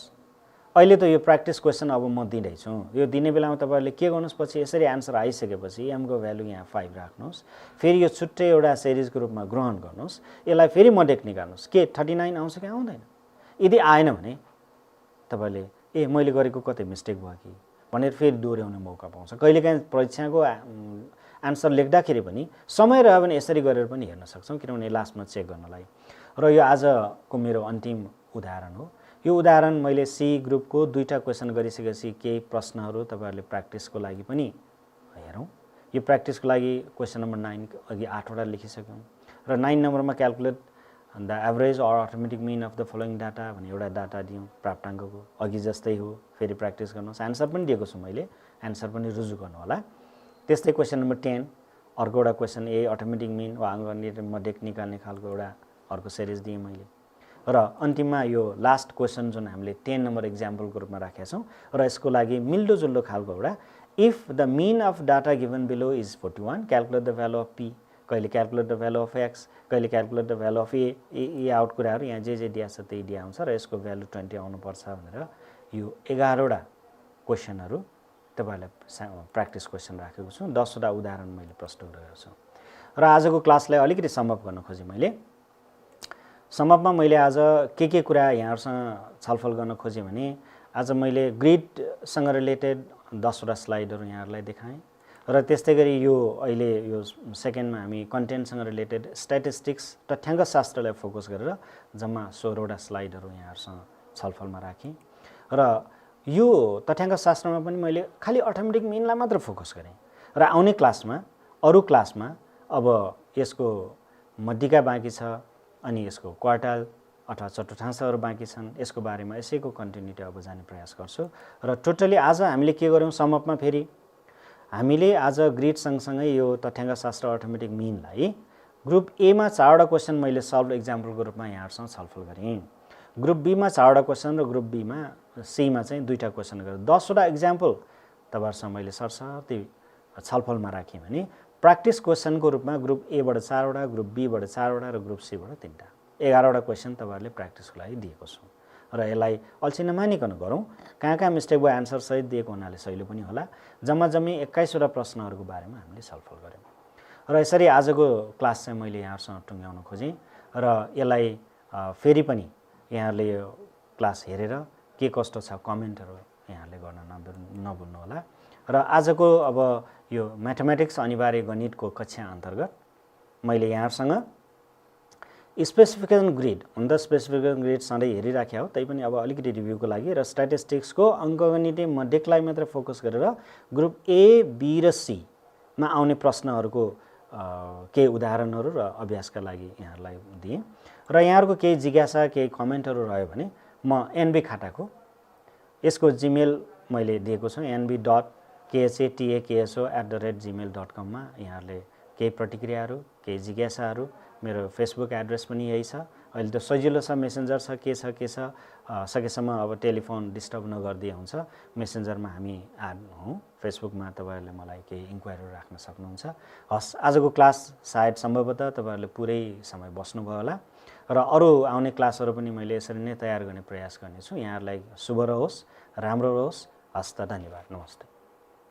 अहिले त यो प्र्याक्टिस क्वेसन अब म दिँदैछु। यो दिने बेलामा तपाईँहरूले के गर्नुहोस्, पछि यसरी एन्सर आइसकेपछि एमको भ्यालु यहाँ 5 राख्नुहोस्, फेरि यो छुट्टै एउटा सिरिजको रूपमा ग्रहण गर्नुहोस्, यसलाई फेरि मडेक निकाल्नुहोस् के 39 आउँछ कि आउँदैन। यदि आएन भने तपाईँले ए मैले गरेको कतै मिस्टेक भयो कि भनेर फेरि दोहोऱ्याउने मौका पाउँछ। कहिलेकाहीँ परीक्षाको आन्सर लेख्दाखेरि पनि समय रह्यो भने यसरी गरेर पनि हेर्न सक्छौँ किनभने लास्टमा चेक गर्नलाई। र यो आजको मेरो अन्तिम उदाहरण हो। यो उदाहरण मैले सी ग्रुपको 2टा क्वेसन गरिसकेपछि केही प्रश्नहरू तपाईँहरूले प्र्याक्टिसको लागि पनि हेरौँ। यो प्र्याक्टिसको लागि क्वेसन नम्बर 9 अघि 8वटा लेखिसक्यौँ र 9 नम्बरमा calculate the average or automatic mean of the following data भने एउटा डाटा दियौँ प्राप्ताङ्कको, अघि जस्तै हो। फेरि प्र्याक्टिस गर्नुहोस्, एन्सर पनि दिएको छु मैले, एन्सर पनि रुजु गर्नु होला। त्यस्तै क्वेसन नम्बर 10 अर्को एउटा क्वेसन ए अटोमेटिक मिन वा अङ्कगणितीय मध्यक निकाल्ने खालको एउटा अर्को सिरिज दिएँ मैले। र अन्तिममा यो लास्ट क्वेसन जुन हामीले 10 नम्बर इक्जाम्पलको रूपमा राखेका छौँ र यसको लागि मिल्दोजुल्दो खालको एउटा if the mean of data given below is 41 calculate the value of p, कहिले calculate the value of x, कहिले calculate the value of a out कुराहरू यहाँ जे दिएको छ त्यही दिया हुन्छ र यसको भ्यालु 20 आउनुपर्छ भनेर यो 11वटा क्वेसनहरू तपाईँहरूलाई प्र्याक्टिस क्वेसन राखेको छु। 10वटा उदाहरण मैले प्रस्तुत गरेको छु र आजको क्लासलाई अलिकति समअप गर्न खोजेँ मैले। समअपमा मैले आज के कुरा यहाँहरूसँग छलफल गर्न खोजेँ भने आज मैले ग्रिडसँग रिलेटेड 10वटा स्लाइडहरू यहाँहरूलाई देखाएँ र त्यस्तै गरी यो अहिले यो सेकेन्डमा हामी कन्टेन्टसँग रिलेटेड स्ट्याटिस्टिक्स तथ्याङ्क शास्त्रलाई फोकस गरेर जम्मा 16वटा स्लाइडहरू यहाँहरूसँग छलफलमा राखेँ र यो तथ्याङ्क शास्त्रमा पनि मैले खालि अर्थमेटिक मिनलाई मात्र फोकस गरेँ र आउने क्लासमा अरू क्लासमा अब यसको मध्यिका बाँकी छ अनि यसको क्वार्टाल अथवा चतुर्थांशहरू बाँकी छन् यसको बारेमा यसैको कन्टिन्युटी अब जाने प्रयास गर्छु र टोटली आज हामीले के गर्यौँ समअपमा फेरि हामीले आज ग्रिड सँगसँगै यो तथ्याङ्क शास्त्र अर्थमेटिक मिनलाई ग्रुप एमा 4वटा क्वेसन मैले सल्भ एक्जाम्पलको रूपमा यहाँहरूसँग छलफल गरेँ ग्रुप बीमा 4वटा क्वेसन र ग्रुप बीमा सीमा चाहिँ 2टा क्वेसन गरेर 10वटा एक्जाम्पल तपाईँहरूसँग मैले सरसर्ती छलफलमा राखेँ भने प्र्याक्टिस क्वेसनको रूपमा ग्रुप एबाट 4वटा ग्रुप बीबाट 4वटा र ग्रुप सीबाट 3टा 11वटा क्वेसन तपाईँहरूले प्र्याक्टिसको लागि दिएको छु र यसलाई अल्छी नमानिकन गरौँ कहाँ मिस्टेक भयो आन्सर सहित दिएको हुनाले सहिलो पनि होला जम्मा जम्मी 21वटा प्रश्नहरूको बारेमा हामीले छलफल गऱ्यौँ र यसरी आजको क्लास चाहिँ मैले यहाँहरूसँग टुङ्ग्याउन खोजेँ र यसलाई फेरि पनि यहाँहरूले यो क्लास हेरेर के कस्तो छ कमेन्टहरू यहाँहरूले गर्न नभुल्नु होला र आजको अब यो म्याथमेटिक्स अनिवार्य गणितको कक्षा अन्तर्गत मैले यहाँहरूसँग स्पेसिफिकेसन ग्रिड हुन त स्पेसिफिकेसन ग्रिड सधैँ हेरिराख्या हो तैपनि अब अलिकति रिभ्यूको लागि र स्ट्याटिस्टिक्सको अङ्कगणितीय मध्यकलाई मात्र फोकस गरेर ग्रुप ए बी र सीमा आउने प्रश्नहरूको केही उदाहरणहरू र अभ्यासका लागि यहाँहरूलाई दिएँ र यहाँहरूको केही जिज्ञासा केही कमेन्टहरू रह्यो भने म एनबी खाताको यसको जिमेल मैले दिएको छु nb.khatako@gmail.com मा यहाँहरूले केही प्रतिक्रियाहरू केही जिज्ञासाहरू मेरो फेसबुक एड्रेस पनि यही छ अहिले त सजिलो छ मेसेन्जर छ के छ सकेसम्म अब टेलिफोन डिस्टर्ब नगरिदिए हुन्छ मेसेन्जरमा हामी एड हौँ फेसबुकमा तपाईँहरूले मलाई केही इन्क्वायरीहरू राख्न सक्नुहुन्छ हस् आजको क्लास सायद सम्भवतः तपाईँहरूले पुरै समय बस्नुभयो होला र अरू आउने क्लासहरू पनि मैले यसरी नै तयार गर्ने प्रयास गर्नेछु यहाँहरूलाई शुभ रहोस् राम्रो रहोस् हस्त धन्यवाद नमस्ते